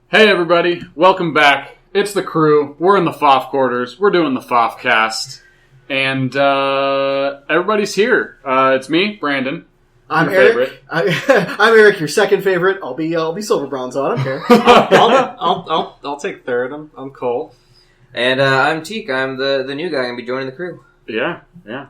Hey everybody, welcome back. It's the crew. We're in the FOF quarters. We're doing the FOF cast. And everybody's here. It's me, Brandon. I'm Eric. I'm Eric, your second favorite. I'll be silver bronze. I don't care. I'll take third. I'm Cole. And I'm Teak. I'm the new guy. I'm going to be joining the crew. Yeah.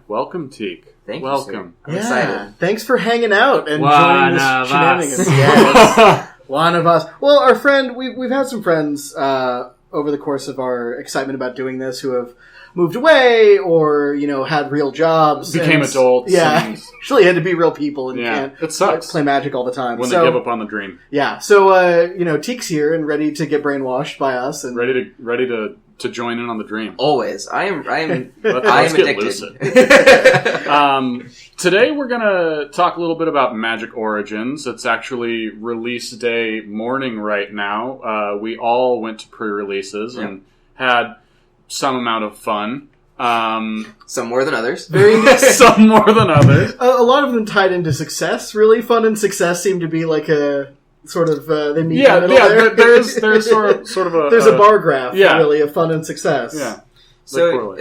Welcome, Teak. Thank you, Welcome. I'm excited. Thanks for hanging out and One joining this of shenanigans. us. Yes. One of us. Well, our friend, we've had some friends over the course of our excitement about doing this who have moved away or, had real jobs. Became adults. Yeah. Actually had to be real people and can't it sucks. play Magic all the time. When they give up on the dream. Yeah. So, Teak's here and ready to get brainwashed by us. And Ready to join in on the dream. Always. I am Let's get addicted. lucid. Today we're going to talk a little bit about Magic Origins. It's actually release day morning right now. We all went to pre-releases and had some amount of fun. Some more than others. Some more than others. A lot of them tied into success. Really, fun and success seem to be like a sort of they meet in the middle there. There's sort of a there's a bar graph really of fun and success. Yeah. So,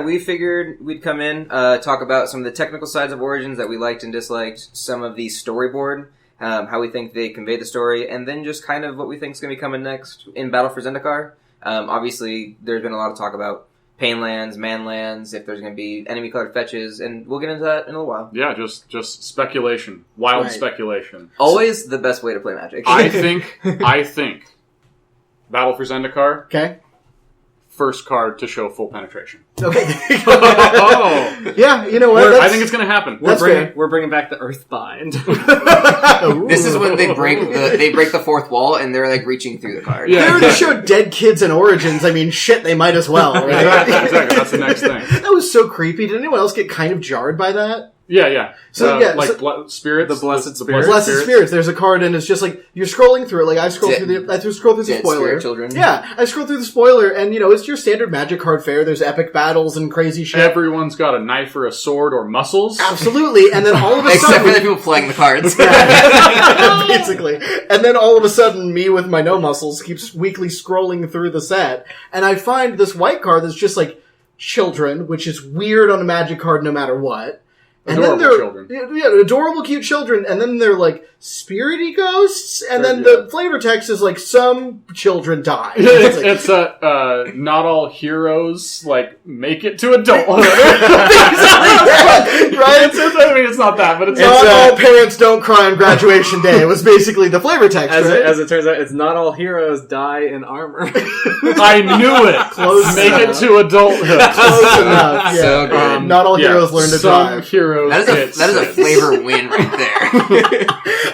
we figured we'd come in, talk about some of the technical sides of Origins that we liked and disliked, some of the storyboard, how we think they convey the story, and then just kind of what we think is going to be coming next in Battle for Zendikar. Obviously, there's been a lot of talk about pain lands, man lands, if there's going to be enemy colored fetches, and we'll get into that in a little while. Yeah, just speculation. Wild speculation. Always the best way to play Magic. I think Battle for Zendikar. Okay. First card to show full penetration. Okay. Oh, yeah. You know what? I think it's going to happen. We're bringing back the Earthbind. This is when they break the fourth wall and they're like reaching through the card. Yeah, they already showed dead kids in Origins. I mean, shit, they might as well. Right? Exactly. That's the next thing. That was so creepy. Did anyone else get kind of jarred by that? Yeah. So spirits, the blessed spirits. There's a card, and it's just like you're scrolling through it. Like I scroll through the spoiler. Children. Yeah, I scroll through the spoiler, and it's your standard Magic card fare. There's epic battles and crazy shit. Everyone's got a knife or a sword or muscles. Absolutely, and then all of a sudden, except for the people playing the cards, basically. And then all of a sudden, me with my no muscles keeps weekly scrolling through the set, and I find this white card that's just like children, which is weird on a Magic card, no matter what. Adorable children. Yeah, adorable, cute children. And then they're like spirity ghosts. And then the flavor text is like some children die. It's not all heroes make it to adulthood. Right? It's not that, but it's not all parents don't cry on graduation day. It was basically the flavor text. As it turns out, it's not all heroes die in armor. I knew it. Close Make enough. it to adulthood. Close enough. Yeah. So good. Not all heroes learn to drive. Heroes that is a flavor win right there.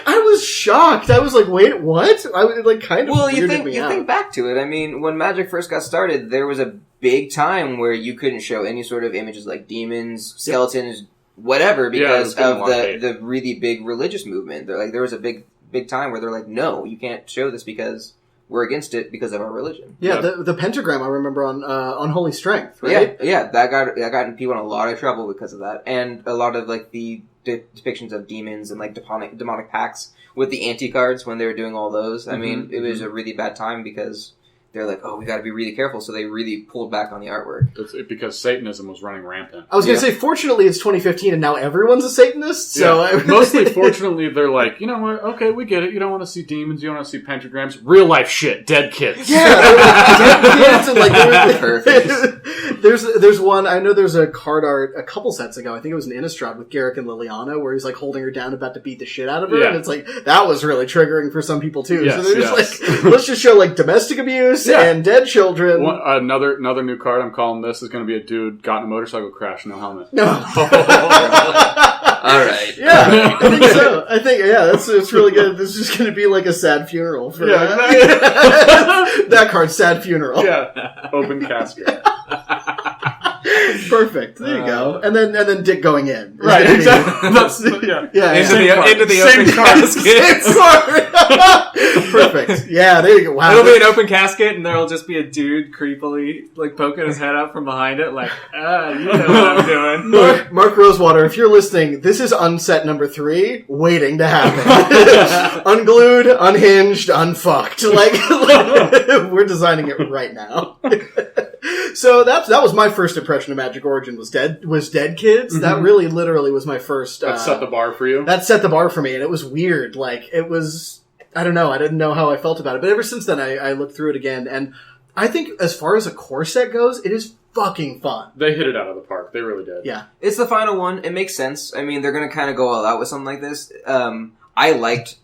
I was shocked. I was like, wait, what? I was kind of you think back to it. I mean, when Magic first got started, there was a big time where you couldn't show any sort of images like demons, skeletons, whatever, because of the really big religious movement. There was a big time where they're like, no, you can't show this because we're against it because of our religion. Yeah, the pentagram I remember on Unholy Strength, right? Yeah, that got people in a lot of trouble because of that, and a lot of the depictions of demons and demonic pacts with the anti cards when they were doing all those. I mean, it was a really bad time because they're like, oh, we got to be really careful, so they really pulled back on the artwork. It's because Satanism was running rampant. I was going to say, fortunately, it's 2015, and now everyone's a Satanist. So mostly, fortunately, they're like, you know what? Okay, we get it. You don't want to see demons. You don't want to see pentagrams. Real life shit. Dead kids. Yeah, dead kids. And Perfect. There's one. I know there's a card art a couple sets ago. I think it was an Innistrad with Garrick and Liliana, where he's holding her down, about to beat the shit out of her, and it's that was really triggering for some people too. Yes, so they're just let's just show domestic abuse and dead children. Another new card I'm calling this is going to be a dude got in a motorcycle crash, no helmet. No. All right. Yeah, I think so. It's really good. This is going to be a sad funeral for that card. Sad funeral. Yeah, open casket. Perfect. There you go. And then Dick going in. Right, exactly. That's, yeah. Into the open casket. Same card. Perfect. Yeah, there you go. Wow. It'll be an open casket, and there'll just be a dude creepily poking his head out from behind it, like, you know what I'm doing. Mark Rosewater, if you're listening, this is unset number 3, waiting to happen. Unglued, unhinged, unfucked. Like we're designing it right now. So that was my first impression of Magic Origin was Dead Kids. Mm-hmm. That really literally was my first. That set the bar for you? That set the bar for me, and it was weird. Like, it was, I don't know, I didn't know how I felt about it. But ever since then, I looked through it again, and I think as far as a core set goes, it is fucking fun. They hit it out of the park. They really did. Yeah. It's the final one. It makes sense. I mean, they're going to kind of go all out with something like this. I liked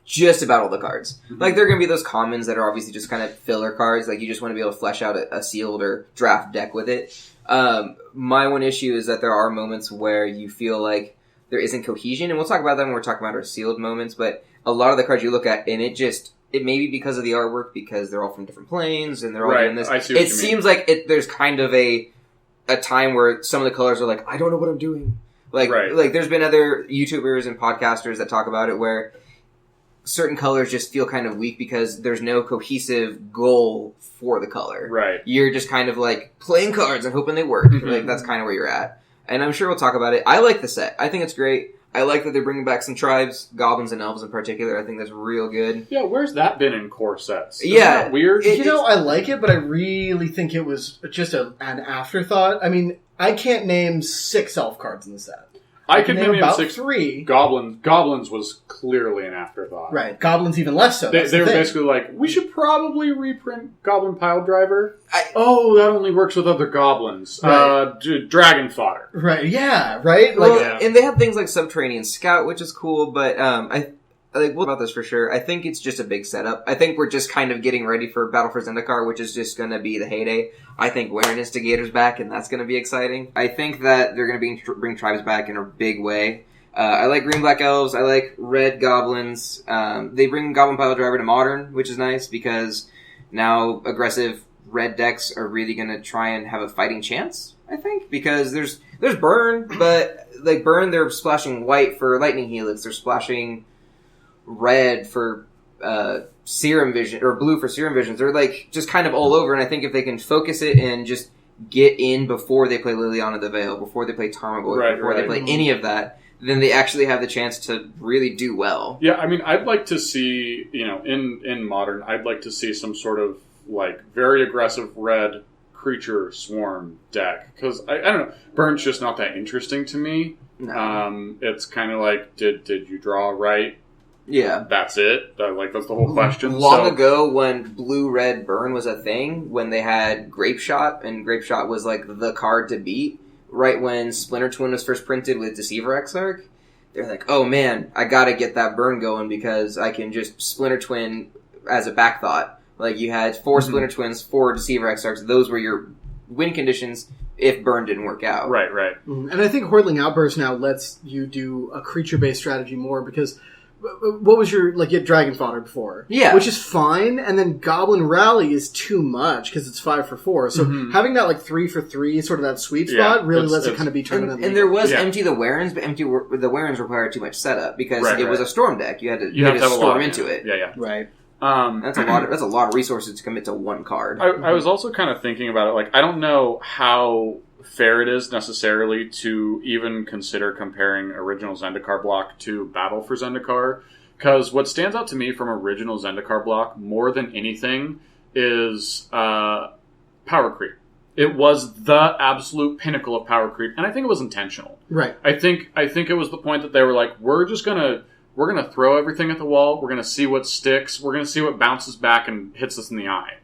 just about all the cards. Mm-hmm. Like, there are going to be those commons that are obviously just kind of filler cards. Like, you just want to be able to flesh out a sealed or draft deck with it. My one issue is that there are moments where you feel like there isn't cohesion, and we'll talk about that when we're talking about our sealed moments, but a lot of the cards you look at, and it may be because of the artwork, because they're all from different planes, and they're all doing this. I see what it you seems mean. like there's kind of a time where some of the colors are like, I don't know what I'm doing. Like, like there's been other YouTubers and podcasters that talk about it where certain colors just feel kind of weak because there's no cohesive goal for the color. Right. You're just kind of like playing cards and hoping they work. Mm-hmm. Like, that's kind of where you're at. And I'm sure we'll talk about it. I like the set. I think it's great. I like that they're bringing back some tribes, goblins and elves in particular. I think that's real good. Yeah, where's that been in core sets? Isn't that weird? I like it, but I really think it was just an afterthought. I mean, I can't name 6 elf cards in the set. I can name about 6. 3. Goblins was clearly an afterthought. Right. Goblins even less so. They were basically like, we should probably reprint Goblin Pile Driver. That only works with other goblins. Right. Dragon Fodder. Right. Yeah. Right. And they have things like Subterranean Scout, which is cool. But we'll about this for sure. I think it's just a big setup. I think we're just kind of getting ready for Battle for Zendikar, which is just going to be the heyday. I think Wearing Instigator's back, and that's going to be exciting. I think that they're going to bring tribes back in a big way. I like green-black elves. I like red goblins. They bring Goblin Pile Driver to Modern, which is nice because now aggressive red decks are really going to try and have a fighting chance, I think, because there's Burn, but like Burn, they're splashing white for Lightning Helix. They're splashing red for Serum Vision, or blue for Serum Visions. They're like just kind of all over, and I think if they can focus it and just get in before they play Liliana the Veil, before they play Tarmogoyf, before they play any of that, then they actually have the chance to really do well. Yeah, I mean, I'd like to see, in Modern, I'd like to see some sort of like very aggressive red creature swarm deck, because I don't know, Burn's just not that interesting to me. No. It's kind of like, did you draw right? Yeah. That's it? That's the whole question. Long ago, when blue-red burn was a thing, when they had Grape Shot, and Grape Shot was like the card to beat, right when Splinter Twin was first printed with Deceiver Exarch, they're like, oh man, I gotta get that burn going because I can just Splinter Twin as a back thought. Like, you had 4 Splinter Twins, 4 Deceiver Exarchs, those were your win conditions if burn didn't work out. Right. And I think Hordling Outburst now lets you do a creature-based strategy more because what was you had Dragon Fodder before. Yeah. Which is fine, and then Goblin Rally is too much because it's 5 for 4. So having that 3 for 3, sort of that sweet spot, really lets it kind of be tournament. And there was Empty the Warrens, but Empty the Warrens required too much setup because it was a storm deck. You had to storm into it. Yeah. Right. That's a lot of resources to commit to one card. I was also kind of thinking about it. I don't know how fair it is necessarily to even consider comparing original Zendikar block to Battle for Zendikar, because what stands out to me from original Zendikar block more than anything is power creep. It was the absolute pinnacle of power creep, and I think it was intentional. Right. I think it was the point that they were like, we're gonna throw everything at the wall. We're gonna see what sticks. We're gonna see what bounces back and hits us in the eye.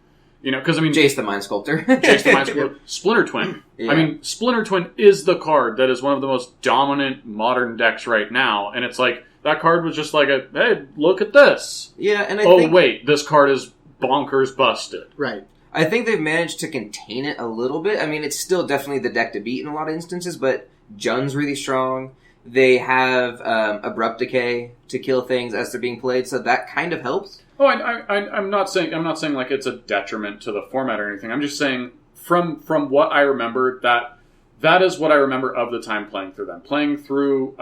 Because Jace the Mind Sculptor. Jace the Mind Sculptor. Splinter Twin. Yeah. Splinter Twin is the card that is one of the most dominant modern decks right now, and it's like that card was just like hey, look at this. Yeah, and wait, this card is bonkers busted. Right. I think they've managed to contain it a little bit. I mean, it's still definitely the deck to beat in a lot of instances, but Jun's really strong. They have Abrupt Decay to kill things as they're being played, so that kind of helps. Oh, I'm not saying like it's a detriment to the format or anything. I'm just saying from what I remember, that that is what I remember of the time playing through them. Playing through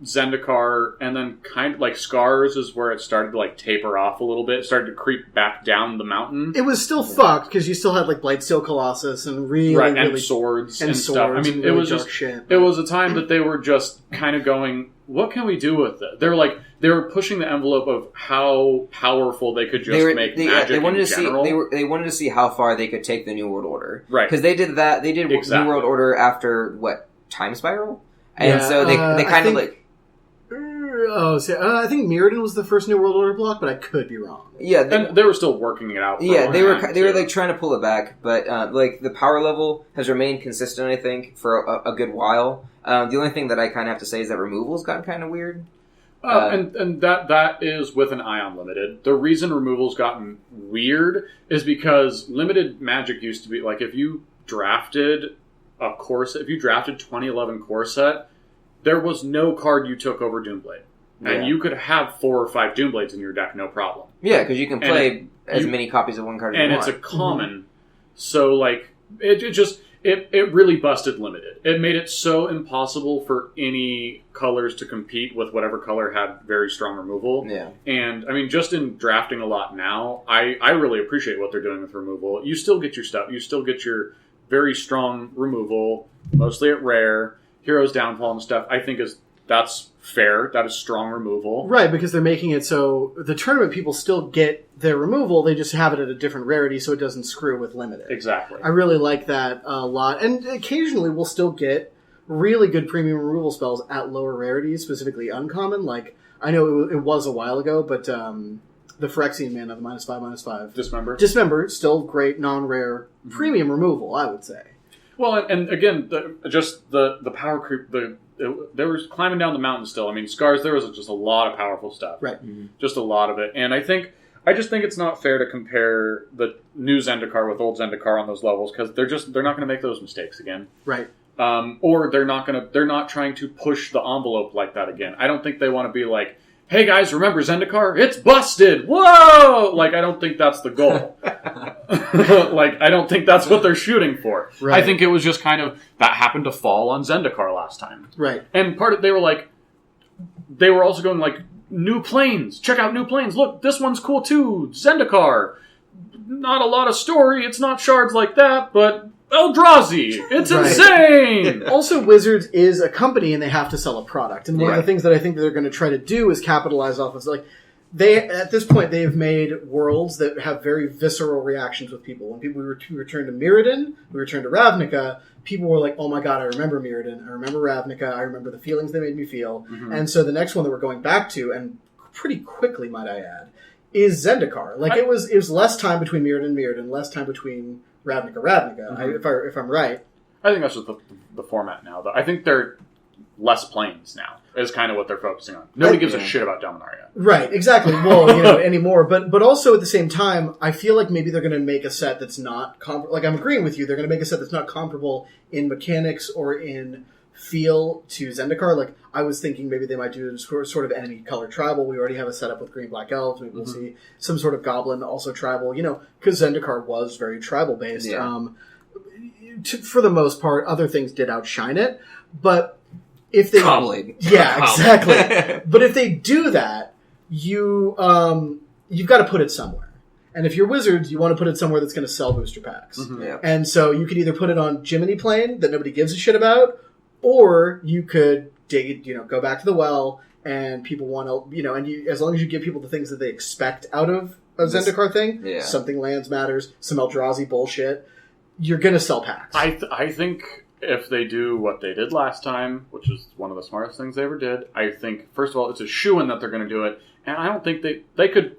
Zendikar, and then kind of like Scars is where it started to like taper off a little bit. It started to creep back down the mountain. It was still fucked because you still had like Blightsteel Colossus and really swords and stuff. I mean, really it was just shit. It was a time that they were just kind of going, what can we do with it? They were pushing the envelope of how powerful they could just make magic they wanted in to general. see they wanted to see how far they could take the New World Order, right? Because they did that. They did exactly. New World Order after what, Time Spiral, and so they kind of like. I think Mirrodin was the first New World Order block, but I could be wrong. Yeah, and they were still working it out. Yeah, they were like trying to pull it back, but like the power level has remained consistent, I think, for a good while. The only thing that I kind of have to say is that removal's gotten kind of weird. And that is with an eye on limited. The reason removal's gotten weird is because limited magic used to be like if you drafted a core set, if you drafted 2011 core set, there was no card you took over Doomblade. And you could have 4 or 5 Doomblades in your deck, no problem. Yeah, because you can play as many copies of one card as you want. And it's a common. So, like, it really busted limited. It made it so impossible for any colors to compete with whatever color had very strong removal. Yeah. And, I mean, just in drafting a lot now, I really appreciate what they're doing with removal. You still get your stuff. You still get your very strong removal, mostly at rare. Heroes Downfall and stuff, I think that's fair. That is strong removal. Right, because they're making it so the tournament people still get their removal, they just have it at a different rarity so it doesn't screw with limited. Exactly. I really like that a lot. And occasionally we'll still get really good premium removal spells at lower rarities, specifically uncommon. Like, I know it was a while ago, but the Phyrexian mana, the -5/-5. Dismember, still great non-rare premium removal, I would say. Well, and again, the power creep, there was climbing down the mountain still. I mean, Scars, there was just a lot of powerful stuff. Right. Just a lot of it. And I just think it's not fair to compare the new Zendikar with old Zendikar on those levels, because they're not going to make those mistakes again. Right. Or they're not trying to push the envelope like that again. I don't think they want to be like, hey guys, remember Zendikar? It's busted! Whoa! Like, I don't think that's the goal. Like, I don't think that's what they're shooting for. Right. I think it was just kind of, that happened to fall on Zendikar last time. Right. And they were also going like, new planes! Check out new planes! Look, this one's cool too! Zendikar! Not a lot of story, it's not shards like that, but Eldrazi! It's insane! Also, Wizards is a company and they have to sell a product. And one of the things that I think that they're going to try to do is capitalize off of, like, at this point, they've made worlds that have very visceral reactions with people. When people returned to Mirrodin, we returned to Ravnica, people were like, oh my god, I remember Mirrodin, I remember Ravnica, I remember the feelings they made me feel. Mm-hmm. And so the next one that we're going back to, and pretty quickly, might I add, is Zendikar. Like, it was less time between Mirrodin and Mirrodin, less time between Ravnica. Mm-hmm. If I'm right. I think that's just the format now, though. I think they're less planes now, is kind of what they're focusing on. Nobody gives a shit about Dominaria. Right, exactly. Well, anymore. But also at the same time, I feel like maybe they're going to make a set that's not comparable. Like, I'm agreeing with you. They're going to make a set that's not comparable in mechanics or in feel to Zendikar. Like, I was thinking maybe they might do sort of enemy color tribal. We already have a setup with green black elves. Maybe we'll see some sort of goblin also tribal. Because Zendikar was very tribal based. Yeah. For the most part, other things did outshine it, but if they exactly. But if they do that, you've got to put it somewhere. And if you're Wizards, you want to put it somewhere that's going to sell booster packs. Mm-hmm. Yeah. And so you could either put it on Jiminy Plane that nobody gives a shit about, or you could go back to the well, and people want to, and as long as you give people the things that they expect out of a Zendikar thing, something lands matters, some Eldrazi bullshit, you're going to sell packs. I think if they do what they did last time, which is one of the smartest things they ever did, I think, first of all, it's a shoo-in that they're going to do it, and I don't think they could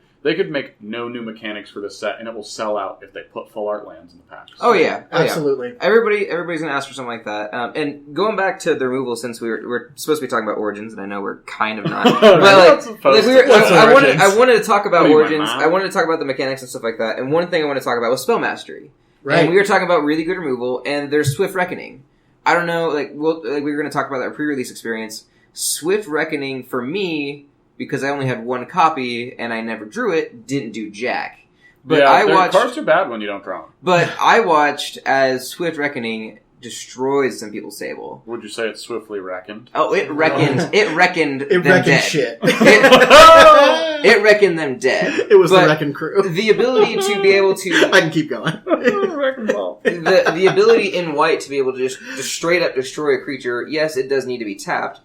make no new mechanics for this set, and it will sell out if they put full art lands in the packs. Oh yeah, absolutely. Yeah. Everybody's going to ask for something like that. And going back to the removal, since we're supposed to be talking about Origins, and I know we're kind of not, but I wanted to talk about Origins. I wanted to talk about the mechanics and stuff like that. And one thing I want to talk about was Spell Mastery. Right. And we were talking about really good removal, and there's Swift Reckoning. I don't know, we were going to talk about our pre-release experience. Swift Reckoning, for me, because I only had one copy and I never drew it, didn't do jack. But cards are bad when you don't draw them. But I watched as Swift Reckoning destroys some people's table. Would you say it's swiftly reckoned? Oh, it reckoned. No. It reckoned. It them reckoned dead. shit. It reckoned them dead. It was But the Wrecking Crew. the ability to be able to I can keep going. the ability in white to be able to just straight up destroy a creature. Yes, it does need to be tapped.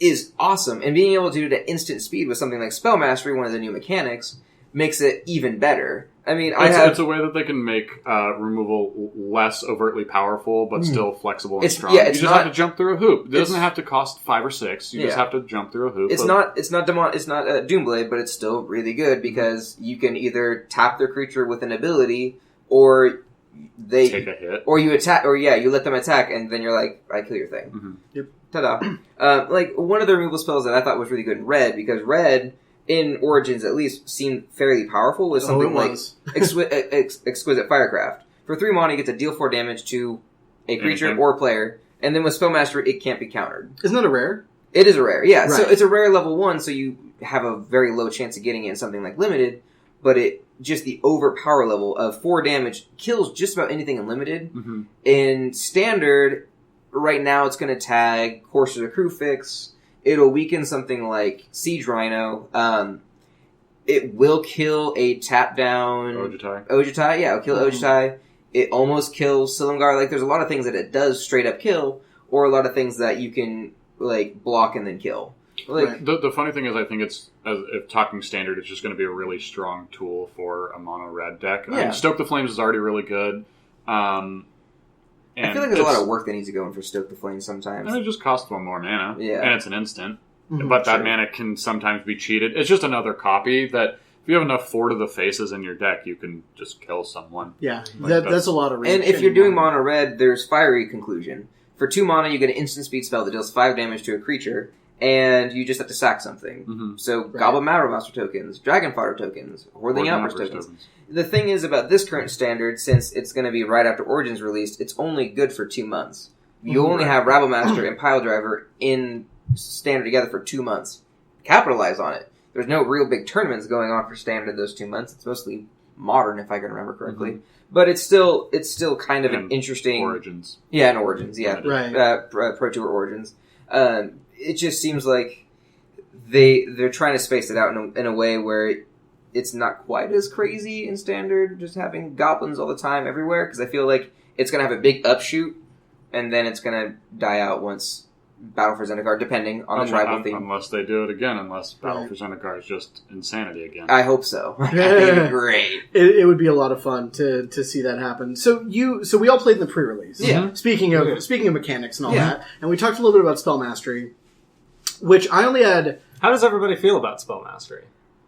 Is awesome, and being able to do it at instant speed with something like Spell Mastery, one of the new mechanics, makes it even better. I mean, it's a way that they can make removal less overtly powerful, but still flexible and strong. Yeah, you just have to jump through a hoop. It doesn't have to cost 5 or 6. You just have to jump through a hoop. It's not Doomblade, but it's still really good because you can either tap their creature with an ability, or they take a hit, or you attack, or you let them attack, and then you're like, I kill your thing. Mm-hmm. Yep. Ta-da! Like one of the removal spells that I thought was really good in Red, because Red, in Origins at least, seemed fairly powerful, was something like Exquisite Firecraft. For 3 mana, you get to deal 4 damage to a creature or player, and then with Spellmaster, it can't be countered. Isn't that a rare? It is a rare, yeah. Right. So it's a rare level 1, so you have a very low chance of getting it in something like Limited, but just the overpower level of 4 damage kills just about anything in Limited. Mm-hmm. In Standard, right now it's going to tag Courser of Crewfix. It'll weaken something like Siege Rhino. It will kill a tap down Ojutai. Yeah, it'll kill Ojutai. It almost kills Silumgar. Like, there's a lot of things that it does straight up kill, or a lot of things that you can like block and then kill. Like the funny thing is, I think if talking Standard, it's just going to be a really strong tool for a mono red deck. Yeah. I mean, Stoke the Flames is already really good. I feel like there's a lot of work that needs to go in for Stoke the Flames sometimes. And it just costs 1 more mana. Yeah. And it's an instant. But that mana can sometimes be cheated. It's just another copy that, if you have enough 4 to the faces in your deck, you can just kill someone. Yeah, Like that's a lot of reach. And if you're doing mono red, there's Fiery Conclusion. For 2 mana, you get an instant speed spell that deals 5 damage to a creature, and you just have to sack something. Mm-hmm. So, Goblin Master tokens, Dragon Fodder tokens, Horthing Outburst tokens. The thing is about this current Standard, since it's going to be right after Origins released, it's only good for 2 months. You only have Rabble Master and Pile Driver in Standard together for 2 months. Capitalize on it. There's no real big tournaments going on for Standard those 2 months. It's mostly Modern, if I can remember correctly. Mm-hmm. But it's still kind of an interesting Origins. Yeah, in Origins, yeah, right. Pro Tour Origins. It just seems like they're trying to space it out in a way where it's not quite as crazy in Standard, just having goblins all the time everywhere. Because I feel like it's going to have a big upshoot, and then it's going to die out once Battle for Zendikar, depending on the tribal theme. Unless they do it again, unless Battle for Zendikar is just insanity again. I hope so. That'd be great. It would be a lot of fun to see that happen. So we all played in the pre-release. Yeah. Speaking of mechanics and all that, and we talked a little bit about Spell Mastery, which I only had. How does everybody feel about Spell Mastery?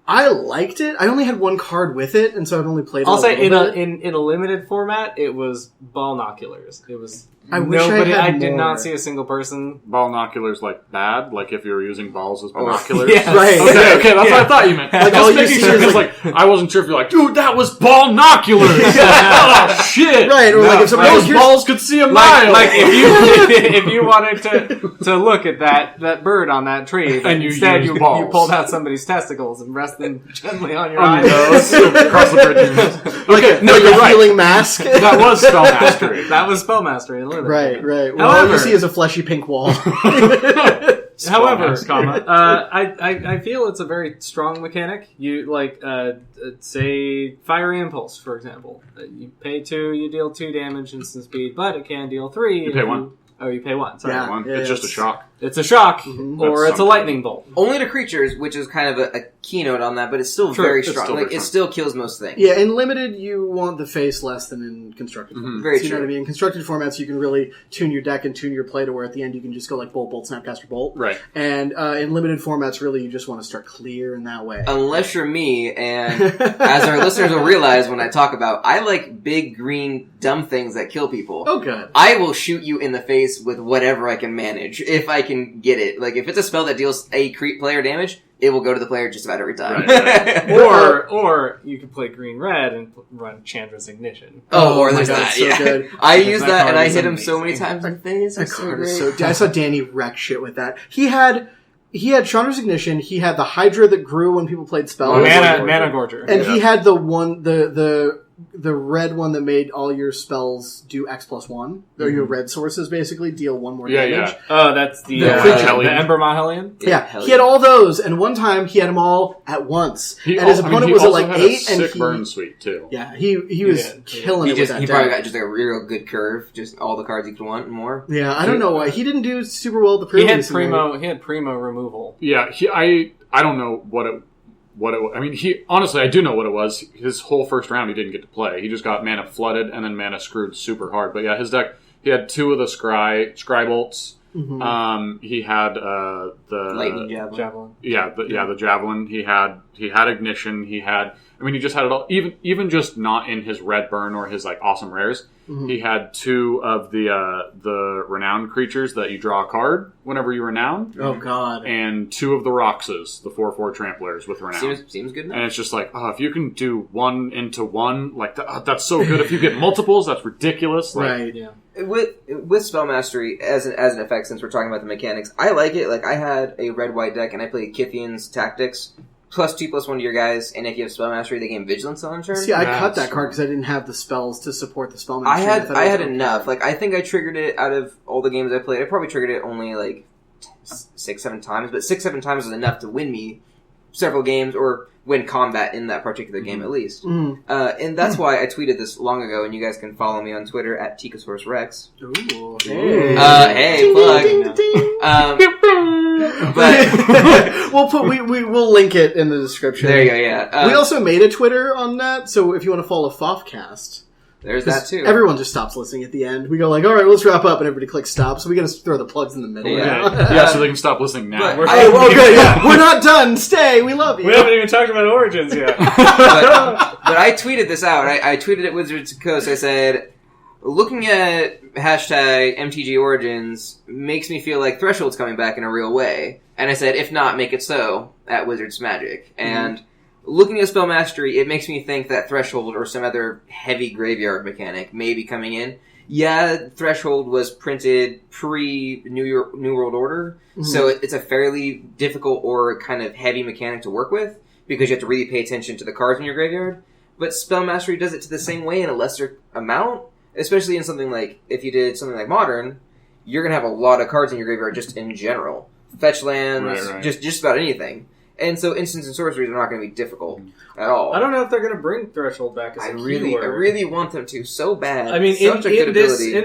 I liked it. I only had 1 card with it, and so I've only played it I'll say bit. in a limited format, it was ballnoculars. It was I wish I did more. not see a single person. Ballnoculars like bad? Like if you were using balls as binoculars? Yes. Right. Okay, that's what I thought you meant. Like, I all was you making see sure, is, because I wasn't sure if you're like, dude, that was ballnoculars! Oh, shit! Right, or like if somebody Those balls could see a mile! Like if you wanted to look at that bird on that tree, And you instead used you balls. pulled out somebody's testicles and rest them gently on your on eyes. your nose, across the bridge. Okay, no, like you're a right. healing mask. That was Spell Mastery. That was Spell Mastery. Right. Well, all However- you see is a fleshy pink wall. However, Spellmaster. I feel it's a very strong mechanic. You say Fiery Impulse, for example. You pay 2, you deal 2 damage instant speed, but it can deal 3. You pay 1. Oh, you pay 1. Sorry. Yeah. It's just a shock. It's a shock, Mhm. or That's it's a something. lightning bolt. Only to creatures, which is kind of a keynote on that, but it's still True. very It's strong. still Like, very it strong. still kills most things. Yeah, in limited, you want the face less than in constructed formats. Very You know true. what I mean? In constructed formats, you can really tune your deck and tune your play to where at the end you can just go like bolt, snapcaster, bolt. Right. And in limited formats, really, you just want to start clear in that way. Unless you're me, and as our listeners will realize when I talk about, I like big, green, dumb things that kill people. Oh, good. I will shoot you in the face with whatever I can manage, if I can get it. Like, if it's a spell that deals a player damage, it will go to the player just about every time. Right. Or you could play green-red and run Chandra's Ignition. or my there's God, that, so yeah. good. I use That that, and card I is hit him so many amazing. times in the face. That It's card great. is so. I saw Danny wreck shit with that. He had Chandra's Ignition. He had the Hydra that grew when people played spells. Mana Gorger. And he had the the red one that made all your spells do X+1, or your red sources basically deal 1 more damage. Yeah. Oh, that's the Ember Mahalian? Yeah, he had all those, and one time he had them all at once. And his opponent was at like 8, and he burn suite too. Yeah, he was killing it with that He deck. probably got just like a real good curve, just all the cards you could want and more. Yeah, I don't know why. He didn't do super well at the pre-release. He had primo removal. Yeah, I don't know what it I mean, honestly, I do know what it was. His whole first round, he didn't get to play. He just got mana flooded and then mana screwed super hard. But yeah, his deck, he had 2 of the Scry bolts. Mm-hmm. He had the lightning javelin. Yeah, the javelin. He had ignition. He just had it all. Even just not in his red burn or his like awesome rares. Mm-hmm. He had 2 of the renowned creatures that you draw a card whenever you renown. Oh god! And 2 of the Roxas, the 4/4 tramplers with renown. Seems good enough. And it's just like, if you can do 1 into 1, like that's so good. If you get multiples, that's ridiculous. Like, right? Yeah. With Spell Mastery as an effect, since we're talking about the mechanics, I like it. Like I had a red-white deck and I played Kithian's Tactics. +2/+1 to your guys, and if you have Spell Mastery, they gain Vigilance on turn. See, I cut that card because I didn't have the spells to support the Spell Mastery. I had enough. Like, I think I triggered it out of all the games I played. I probably triggered it only, 6-7 times, but 6-7 times was enough to win me several games, or win combat in that particular game at least. And that's why I tweeted this long ago, and you guys can follow me on Twitter at TikasaurusRex. Ooh. Hey, plug. But we'll link it in the description. There you go. Yeah. We also made a Twitter on that, so if you want to follow Fofcast, there's that too. Everyone just stops listening at the end. We go like, all right, let's wrap up, and everybody clicks stop. So we got to throw the plugs in the middle. Yeah, so they can stop listening now. We're not done. Stay. We love you. We haven't even talked about Origins yet. but I tweeted this out. I tweeted at Wizards of the Coast. I said, looking at #MTG Origins makes me feel like Threshold's coming back in a real way. And I said, if not, make it so at Wizards Magic. And looking at Spell Mastery, it makes me think that Threshold or some other heavy graveyard mechanic may be coming in. Yeah, Threshold was printed pre-New World Order, so it's a fairly difficult or kind of heavy mechanic to work with, because you have to really pay attention to the cards in your graveyard. But Spell Mastery does it to the same way in a lesser amount, especially in something like, if you did something like Modern, you're going to have a lot of cards in your graveyard just in general. Fetch lands, just about anything. And so instants and sorceries are not going to be difficult at all. I don't know if they're going to bring Threshold back as a keyword. I really want them to so bad. I mean, in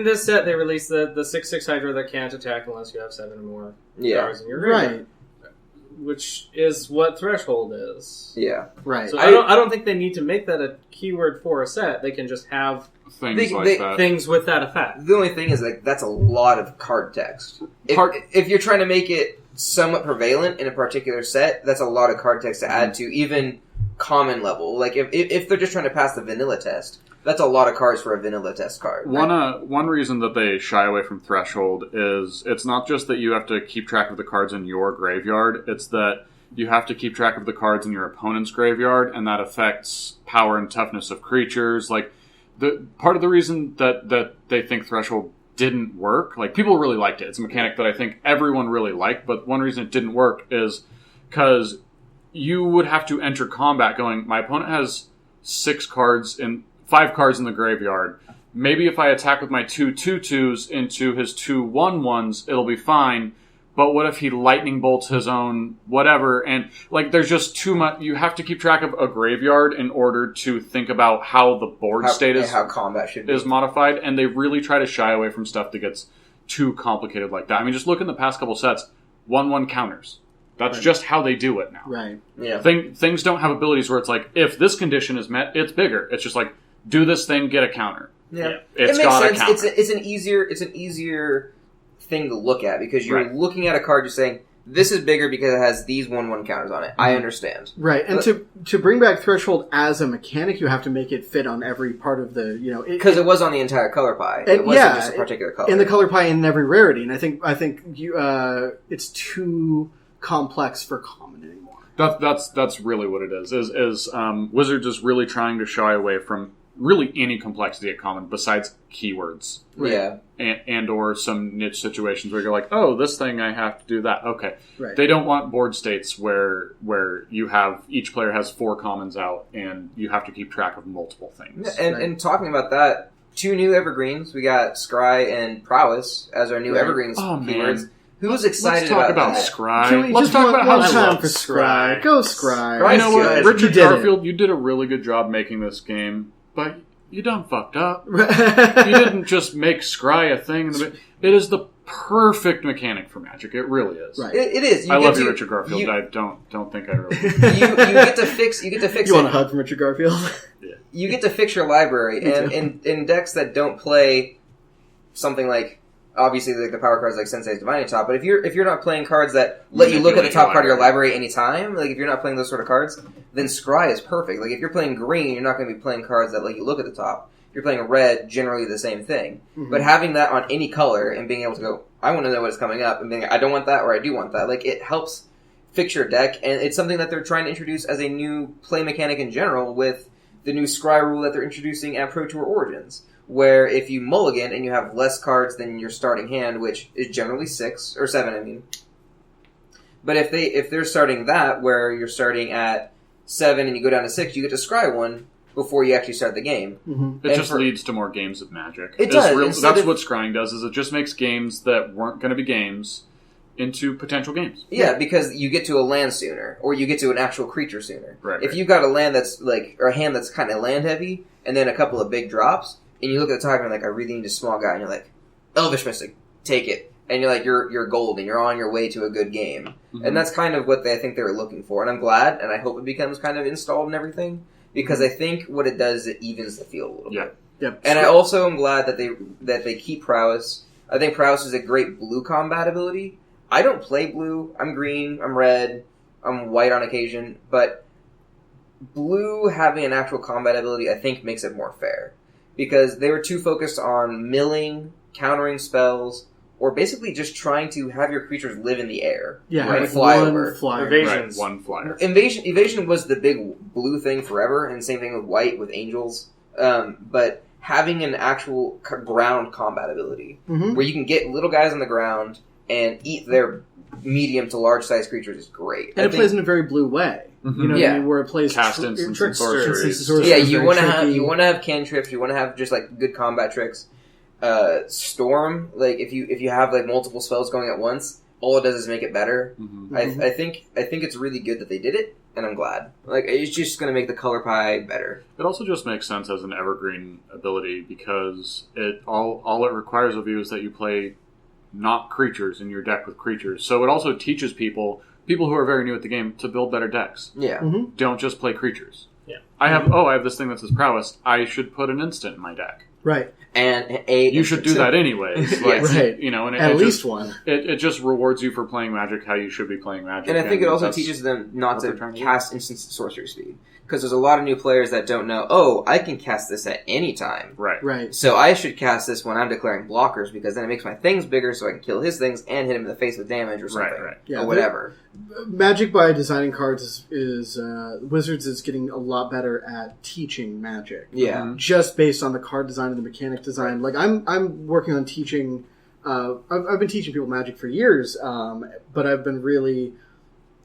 this set, they released the 6/6 Hydra that can't attack unless you have 7 or more cards in your graveyard. Right. Which is what Threshold is. Yeah. Right. So I don't think they need to make that a keyword for a set. They can just have things with that effect. The only thing is, that's a lot of card text. If you're trying to make it somewhat prevalent in a particular set, that's a lot of card text to add to even common level. Like if they're just trying to pass the vanilla test, that's a lot of cards for a vanilla test card. One reason that they shy away from Threshold is it's not just that you have to keep track of the cards in your graveyard, it's that you have to keep track of the cards in your opponent's graveyard, and that affects power and toughness of creatures. Like, the part of the reason that they think Threshold didn't work, like, people really liked it. It's a mechanic that I think everyone really liked, but one reason it didn't work is because you would have to enter combat going, my opponent has 5 cards in the graveyard. Maybe if I attack with my 2 2/2s into his 2 1/1s, it'll be fine. But what if he lightning bolts his own whatever? And there's just too much. You have to keep track of a graveyard in order to think about how the board state how combat should be. Is modified. And they really try to shy away from stuff that gets too complicated like that. I mean, just look in the past couple sets. 1/1 counters. That's just how they do it now. Right. Yeah. Things don't have abilities where it's like, if this condition is met, it's bigger. It's just like, do this thing, get a counter. Yeah. It's it makes got sense. a counter. It's an easier thing to look at, because you're looking at a card, you're saying, this is bigger because it has these 1/1 counters on it. I understand. Right. And to bring back Threshold as a mechanic, you have to make it fit on every part of the, because it was on the entire color pie. It wasn't just a particular color. In the color pie and in every rarity. And I think it's too complex for common anymore. That's really what it is. Wizards is really trying to shy away from really any complexity at common besides keywords. Yeah. And or some niche situations where you're like, oh, this thing I have to do that. Okay. Right. They don't want board states where you have each player has 4 commons out and you have to keep track of multiple things. And talking about that, 2 new evergreens. We got Scry and Prowess as our new evergreens keywords. Who's excited Let's talk about that? Scry. Let's talk about how I time love for Scry. Go Scry. Scry's You know what, good. Richard You did Garfield, you did a really good job making this game, but you done fucked up. You didn't just make Scry a thing. It is the perfect mechanic for Magic. It really is. Right. It is. I love you, Richard Garfield. I don't think I really. You get to fix. You get to fix. You want a hug from Richard Garfield? Yeah. You get to fix your library, and in decks that don't play something like. Obviously, like the power cards like Sensei's Divining Top, but if you're not playing cards that let you look at the top card of your library anytime, like if you're not playing those sort of cards, then Scry is perfect. Like if you're playing green, you're not going to be playing cards that let you look at the top. If you're playing red, generally the same thing. Mm-hmm. But having that on any color and being able to go, I want to know what is coming up, and being I don't want that or I do want that, like it helps fix your deck, and it's something that they're trying to introduce as a new play mechanic in general with the new Scry rule that they're introducing at Pro Tour Origins. Where if you mulligan and you have less cards than your starting hand, which is generally 6 or 7, I mean. But if they're starting that, where you're starting at 7 and you go down to 6, you get to scry one before you actually start the game. Mm-hmm. It just leads to more games of Magic. It does. That's what scrying does. Is it just makes games that weren't going to be games into potential games. Yeah, because you get to a land sooner, or you get to an actual creature sooner. Right. If you got a land that's like, or a hand that's kind of land heavy, and then a couple of big drops. And you look at the top and you're like, I really need a small guy. And you're like, Elvish Mystic, take it. And you're like, you're golden. You're on your way to a good game. Mm-hmm. And that's kind of what I think they were looking for. And I'm glad, and I hope it becomes kind of installed and everything. Because I think what it does is it evens the field a little bit. Yep. And I also am glad that they keep Prowess. I think Prowess is a great blue combat ability. I don't play blue. I'm green. I'm red. I'm white on occasion. But blue having an actual combat ability, I think, makes it more fair. Because they were too focused on milling, countering spells, or basically just trying to have your creatures live in the air. Yeah, right? like Fly one over. flyer. Evasions. Right, one flyer. Evasion was the big blue thing forever, and same thing with white, with angels. But having an actual ground combat ability, where you can get little guys on the ground and eat their medium to large size creatures is great. And it plays in a very blue way. Mm-hmm. You know what I mean? Where it plays cast instants and tricksters. sorceries. Yeah, you want to have cantrips. You want to have just like good combat tricks. Storm, like if you have like multiple spells going at once, all it does is make it better. Mm-hmm. I think it's really good that they did it, and I'm glad. Like it's just going to make the color pie better. It also just makes sense as an evergreen ability because it all it requires of you is that you play not creatures in your deck with creatures. So it also teaches people who are very new at the game to build better decks. Yeah. Mm-hmm. Don't just play creatures. Yeah. I have this thing that says prowess. I should put an instant in my deck. Right. And you should do that anyways. Like, right. You know, and at least one. It just rewards you for playing Magic how you should be playing Magic. And I think it also teaches them not to cast instants at sorcery speed. Because there's a lot of new players that don't know, oh, I can cast this at any time. Right. So I should cast this when I'm declaring blockers, because then it makes my things bigger so I can kill his things and hit him in the face with damage or something. Right. Yeah, or whatever. Magic by designing cards is Wizards is getting a lot better at teaching Magic. Yeah. Just based on the card design and the mechanic design. Like I'm working on teaching. I've been teaching people Magic for years, but I've been really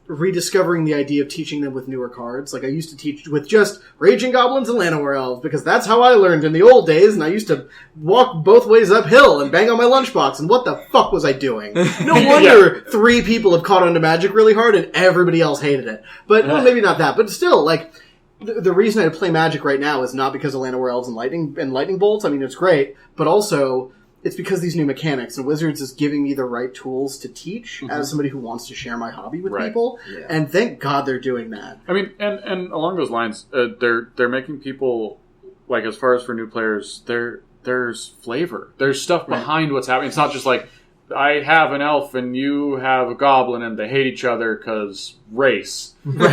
rediscovering the idea of teaching them with newer cards. Like I used to teach with just Raging Goblins and Llanowar Elves because that's how I learned in the old days, and I used to walk both ways uphill and bang on my lunchbox, and what the fuck was I doing? No wonder 3 people have caught on to Magic really hard and everybody else hated it. But well, maybe not that, but still, like the reason I play Magic right now is not because of Llanowar Elves and lightning bolts. I mean, it's great, but also it's because these new mechanics, and Wizards is giving me the right tools to teach as somebody who wants to share my hobby with people. Yeah. And thank God they're doing that. I mean, and along those lines, they're making people, like, as far as for new players, there's flavor. There's stuff behind what's happening. It's not just like, I have an elf and you have a goblin and they hate each other because race. Because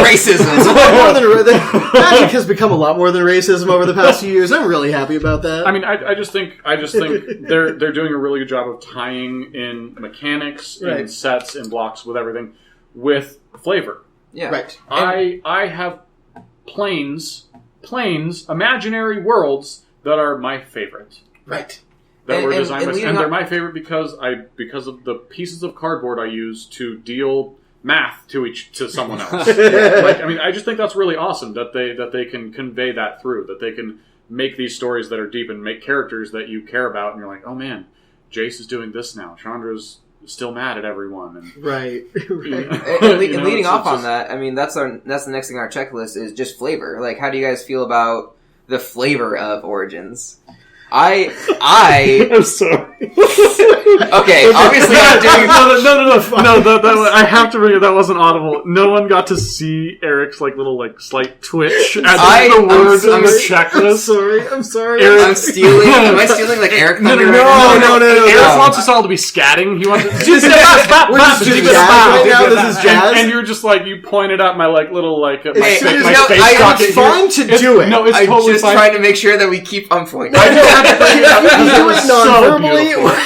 racism. Magic has become a lot more than racism over the past few years. I'm really happy about that. I mean, I just think they're doing a really good job of tying in mechanics, in sets, in blocks, with everything, with flavor. Yeah. Right. I have planes planes, imaginary worlds that are my favorite. Right. That were designed by, and they're up- my favorite because of the pieces of cardboard I use to deal math to someone else. I just think that's really awesome that they can convey that through, that they can make these stories that are deep and make characters that you care about, and you're like, oh man, Jace is doing this now. Chandra's still mad at everyone, and Right. And leading off on that, I mean, that's the next thing on our checklist is just flavor. Like, how do you guys feel about the flavor of Origins? I'm sorry. Okay, obviously I'm doing... No, I have to bring it. That wasn't audible. No one got to see Eric's little slight twitch at the words in the checklist. I'm sorry. Eric, I'm stealing... Am I stealing, Eric Thunder? No. Eric wants us all to be scatting. He wants to... We're just doing jazz right now. This is jazz. And you're just you pointed out my little my face It's fine to do it. No, it's I'm totally just fine. trying to make sure that we keep on point. You do it non-verbally. It was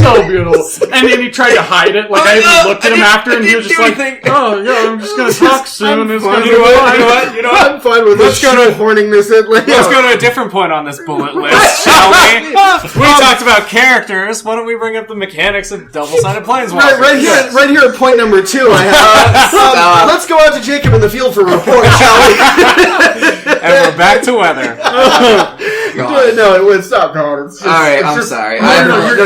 so beautiful. And then he tried to hide it. I even looked at him after, and he was just oh, yeah, I'm just going to talk soon. It's going to be fine. You know what? I'm fine with Let's go to horning this in. Let's go to a different point on this bullet list, shall we? We talked about characters. Why don't we bring up the mechanics of double-sided planeswalkers? Right here at point number 2, I have... let's go out to Jacob in the field for a report, shall we? And we're back to weather. No, it would stop, God. It's just, Alright, I'm sorry.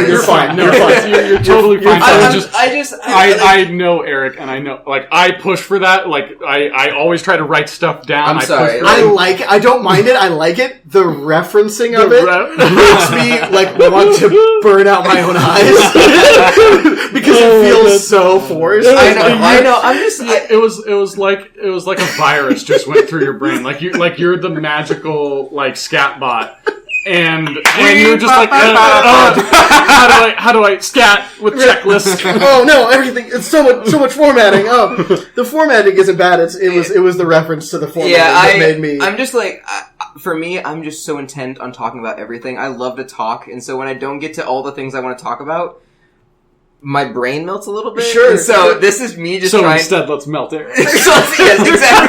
You're fine. No, you're totally fine. I know Eric, and I know, I push for that. I always try to write stuff down. I'm sorry. I don't mind it. I like it. The referencing of it makes me, want to burn out my own eyes. Because it feels so forced. I know. I'm just... It was like a virus just went through your brain. You're the magical, scat bot. And you're just how do I scat with checklists? Oh no, everything, it's so much formatting. The formatting isn't bad. It was the reference to the formatting that made me. I'm just for me, I'm just so intent on talking about everything. I love to talk, and so when I don't get to all the things I want to talk about, my brain melts a little bit. Sure. So this is me just trying... instead, let's melt Eric. Yes, exactly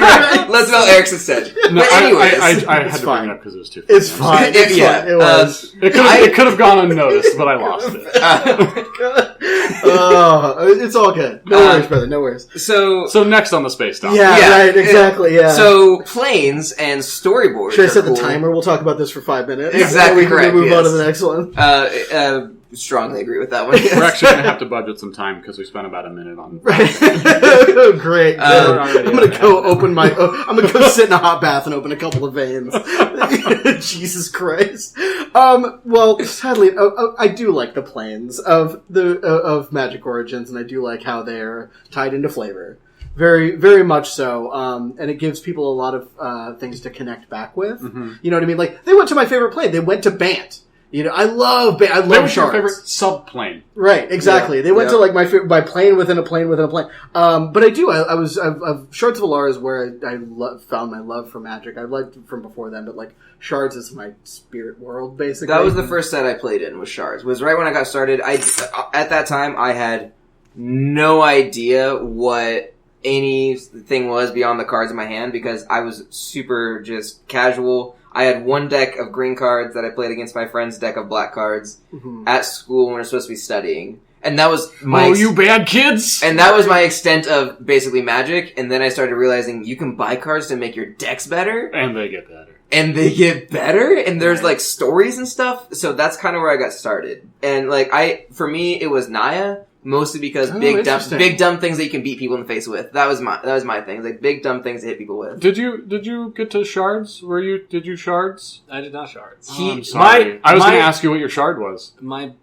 right. Let's melt Eric's instead. No, but anyways... I had to bring it up because it was too It's fine. It's fine. It was. It could have gone unnoticed, but I lost it. It's all good. No worries, brother. No worries. So next on the space dock. Yeah, right, exactly, yeah. So, planes and storyboards. Should I set the timer? We'll talk about this for 5 minutes. Exactly, we can move on to the next one. Strongly agree with that one. Yes. We're actually going to have to budget some time because we spent about a minute on. Right. Great. I'm gonna go I'm gonna go sit in a hot bath and open a couple of veins. Jesus Christ. Well, sadly, I do like the planes of Magic Origins, and I do like how they're tied into flavor. Very, very much so. And it gives people a lot of things to connect back with. Mm-hmm. You know what I mean? They went to my favorite plane. They went to Bant. I love shards. Your favorite subplane. Right, exactly. Yeah. They went to my plane within a plane within a plane. But I do. Shards of Alara is where I found my love for Magic. I liked it from before then, but Shards is my spirit world, basically. That was the first set I played in, was Shards. Was right when I got started. At that time, I had no idea what anything was beyond the cards in my hand because I was super just casual. I had one deck of green cards that I played against my friend's deck of black cards at school when we were supposed to be studying. And that was my... you bad kids! And that was my extent of basically Magic. And then I started realizing you can buy cards to make your decks better. And they get better. And there's stories and stuff. So that's kind of where I got started. And for me, it was Naya. Mostly because big dumb things that you can beat people in the face with. That was my thing. Big dumb things to hit people with. Did you get to shards? Did you shards? I did not shards. I'm sorry. I was going to ask you what your shard was. I'm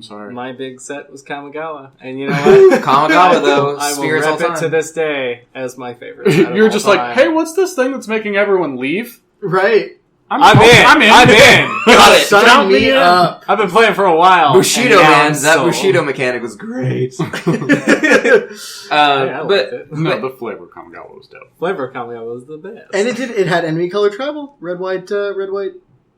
sorry. My big set was Kamigawa, and you know what? Kamigawa though, I will rep it to this day as my favorite. You're just hey, what's this thing that's making everyone leave? Right. I'm in. Got it. Sign me up. I've been playing for a while. Bushido, man. That Bushido mechanic was great. The flavor Kamigawa was dope. Flavor Kamigawa was the best. And it had enemy color travel. Red, white.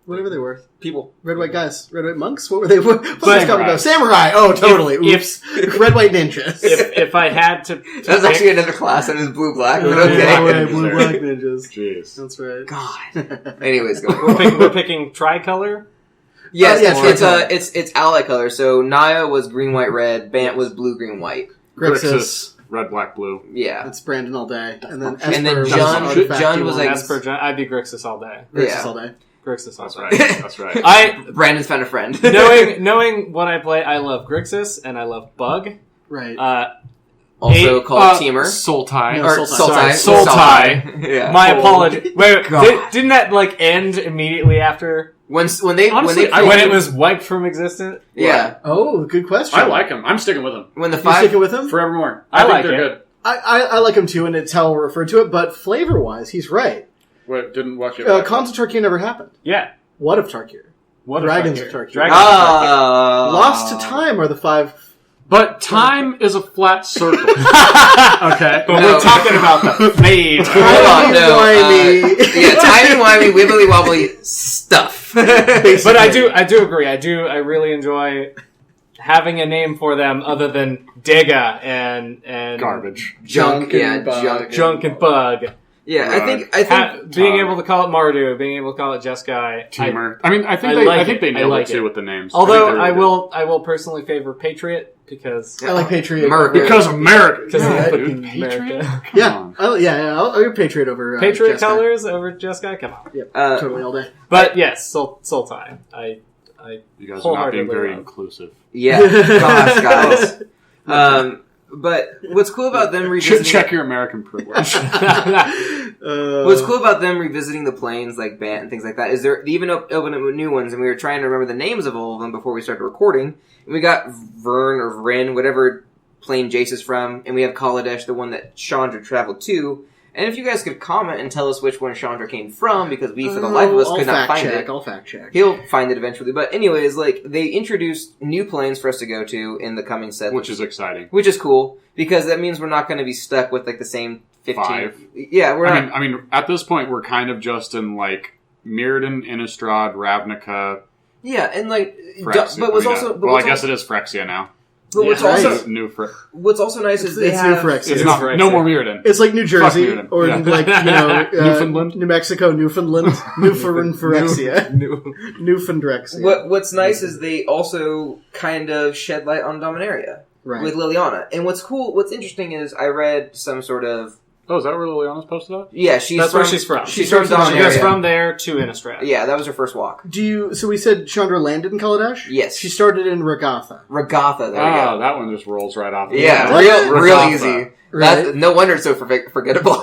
Whatever they were. People. Red, white guys. Red, white monks? What were they? What's this Samurai. comic about? Samurai! Oh, totally. Oops. Red, white ninjas. If I had to That was actually another class, and it was blue black. But Red, okay. white, blue, black ninjas. Jeez. That's right. God. Anyways, go on. we're picking tricolor. Yes, yeah, it's ally color. So Naya was green, white, red. Bant was blue, green, white. Grixis. Red, black, blue. Yeah. That's Brandon all day. And then Jund was like- Esper, I'd be Grixis all day. Grixis all day. Grixis all That's day. right. That's right. Brandon's found a friend. knowing what I play, I love Grixis and I love Bug. Right. Also called Teamer. Sultai. No, Or Sultai. Sultai. Yeah. My apology. Wait, God. didn't that like end immediately after When Honestly, when it was wiped from existence? yeah, Oh, good question. I like him. I'm sticking with him when the You 5 sticking with him? forevermore. I think like they're it. good. I like him too, and it's how we're referred to it, but flavor-wise, he's right. Wait, didn't watch it. Khans of Tarkir never happened. Yeah. What of Tarkir? What Dragons a of Tarkir. Dragons Lost to Time are the 5... But time is a flat circle. Okay. But No. we're talking about the fade. Hold on, no. Timey-wimey. Yeah, timey-wimey, wibbly-wobbly stuff. But I do agree. I really enjoy having a name for them other than Dega and Garbage. Junk, yeah, and Bug. junk. Junk and Bug. Yeah, I think Being able to call it Mardu, being able to call it Jeskai. Teamer. I mean, I think they nailed it too with the names. Although I think I will personally favor Patriot because I like Patriot. America. because America. Because Yeah, of dude, fucking America. Yeah, I'll go Patriot over Patriot Jeskai. colors over Jeskai. Come on. Yep, totally all day. But yes, Sultai. I You guys are not being wholeheartedly very love. inclusive. Yeah, gosh, guys. But what's cool about them revisiting... Check your American privilege. What's cool about them revisiting the planes like Bant and things like that is they even open up with new ones, and we were trying to remember the names of all of them before we started recording. And we got Vern or Vrin, whatever plane Jace is from, and we have Kaladesh, the one that Chandra traveled to. And if you guys could comment and tell us which one Chandra came from, because we, for the life of us, could not find it. I'll fact check. He'll find it eventually. But anyways, like, they introduced new planes for us to go to in the coming set. Which is exciting. Which is cool, because that means we're not going to be stuck with, like, the same 15. 5. Yeah, we're not. I mean, at this point, we're kind of just in, like, Mirrodin, Innistrad, Ravnica, Yeah, and, like, Phyrexia. but what's also... I guess it is Phyrexia now. But what's Yeah, also... right. New What's also nice is they It's have... New Phyrexia. It's not, Phyrexia. no more Mirrodin. It's like New Jersey, Mirrodin. or Yeah. like, Newfoundland? New Mexico, Newfoundland, Phyrexia, Newfoundrexia. What's nice is they also kind of shed light on Dominaria Right. with Liliana. And what's interesting is I read some sort of... Oh, is that where Liliana's posted at? Yeah, That's where she's from. She's from She goes Dominaria. from there to Innistrad. Yeah, that was her first walk. So we said Chandra landed in Kaladesh? Yes. She started in Regatha. Regatha, there we Oh, go. that one just rolls right off. the Yeah, tongue. real Regatha. easy. Right. No wonder it's so forgettable.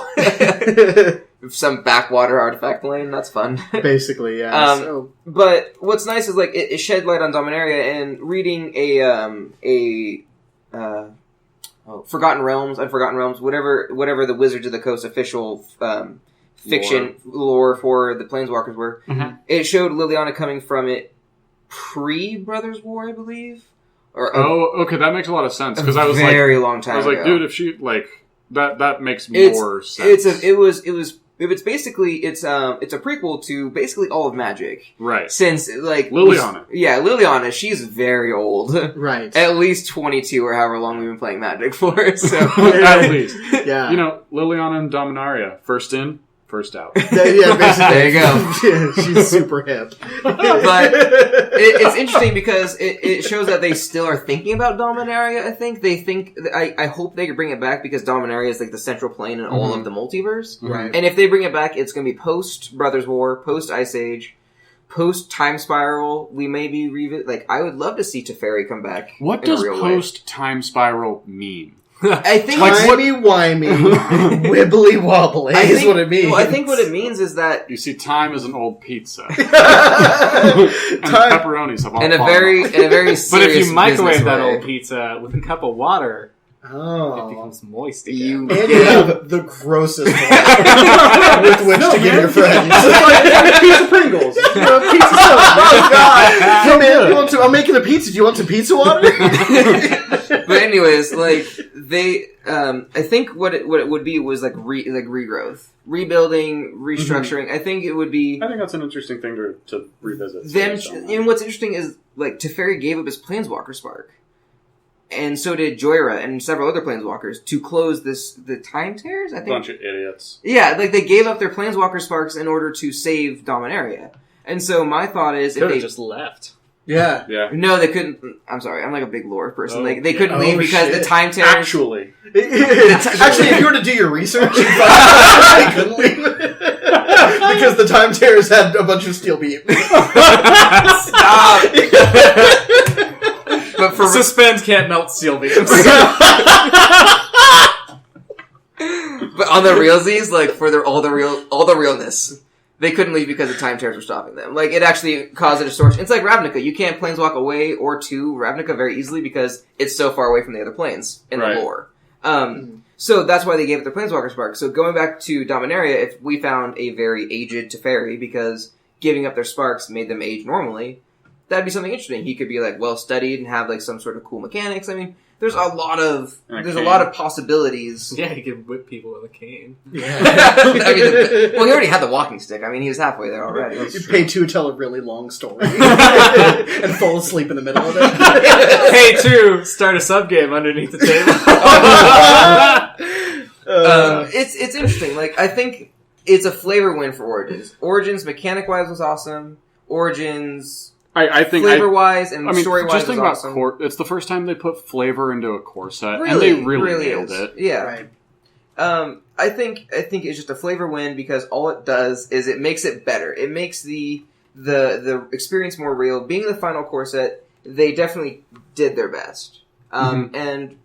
Some backwater artifact lane, that's fun. Basically, yeah. Um, But what's nice is, like, it shed light on Dominaria, and reading Forgotten Realms, whatever the Wizards of the Coast official fiction lore for the Planeswalkers were, Mhm. it showed Liliana coming from it pre-Brothers War, I believe. Or Oh, okay, that makes a lot of sense. Because I was very long time I was like, ago. dude, if she, like, that makes more sense. It's basically it's a prequel to basically all of Magic. Right. Since, like... Liliana. Liliana, she's very old. right. At least 22 or however long we've been playing Magic for, so... At least. Yeah. You know, Liliana and Dominaria, first in, first out. Yeah, basically. There you go. She's super hip. But it's interesting because it shows that they still are thinking about Dominaria, I think. I hope they can bring it back because Dominaria is like the central plane in all of the multiverse. Right. And if they bring it back, it's going to be post Brothers War, post Ice Age, post Time Spiral. We may be like, I would love to see Teferi come back. What in a does real way. post time spiral mean? I think Timey-wimey, wibbly-wobbly is what it means. Well, I think what it means is that You see, time is an old pizza. and Time- pepperonis have all in a fallen very off. serious But if you microwave business that way. old pizza with a cup of water, it Oh. becomes moist You- again. And you have the grossest one with which to give your friends. It's like pizza Pringles. Pizza sauce. Oh, God. Hey, man, I'm making a pizza. Do you want some pizza water? But anyways, like they, I think what it would be was like regrowth. rebuilding, restructuring. I think it would be... I think that's an interesting thing to revisit. And what's interesting is, like, Teferi gave up his Planeswalker Spark. And so did Joyra and several other Planeswalkers to close the Time Tears, I think. Bunch of idiots. Yeah, like, they gave up their Planeswalker Sparks in order to save Dominaria. And so my thought is... Could have just left. Yeah. No, they couldn't... I'm sorry, I'm like a big lore person. They couldn't leave because the Time Tears... Actually, if you were to do your research, you'd find they couldn't leave. Because the Time Tears had a bunch of steel beams. Stop! But for Suspend can't melt steel beams. But on the realsies, like, for all the realness, they couldn't leave because the Time Tears were stopping them. Like, it actually caused a distortion. It's like Ravnica. You can't planeswalk away or to Ravnica very easily because it's so far away from the other planes in the lore. So that's why they gave it their Planeswalker Spark. So going back to Dominaria, if we found a very aged Teferi because giving up their sparks made them age normally, that'd be something interesting. He could be, like, well studied and have, like, some sort of cool mechanics. I mean, there's a lot of possibilities. Yeah, he could whip people with a cane. Yeah. I mean, well, he already had the walking stick. I mean, he was halfway there already. You pay to tell a really long story and fall asleep in the middle of it. Pay to start a sub game underneath the table. It's interesting. Like, I think it's a flavor win for Origins. Origins, mechanic wise, was awesome. Origins. I think flavor-wise and story-wise, just think about awesome. it's the first time they put flavor into a core set, Really, and they really nailed is. it. Yeah, Right. I think it's just a flavor win because all it does is it makes it better. It makes the experience more real. Being the final core set, they definitely did their best, and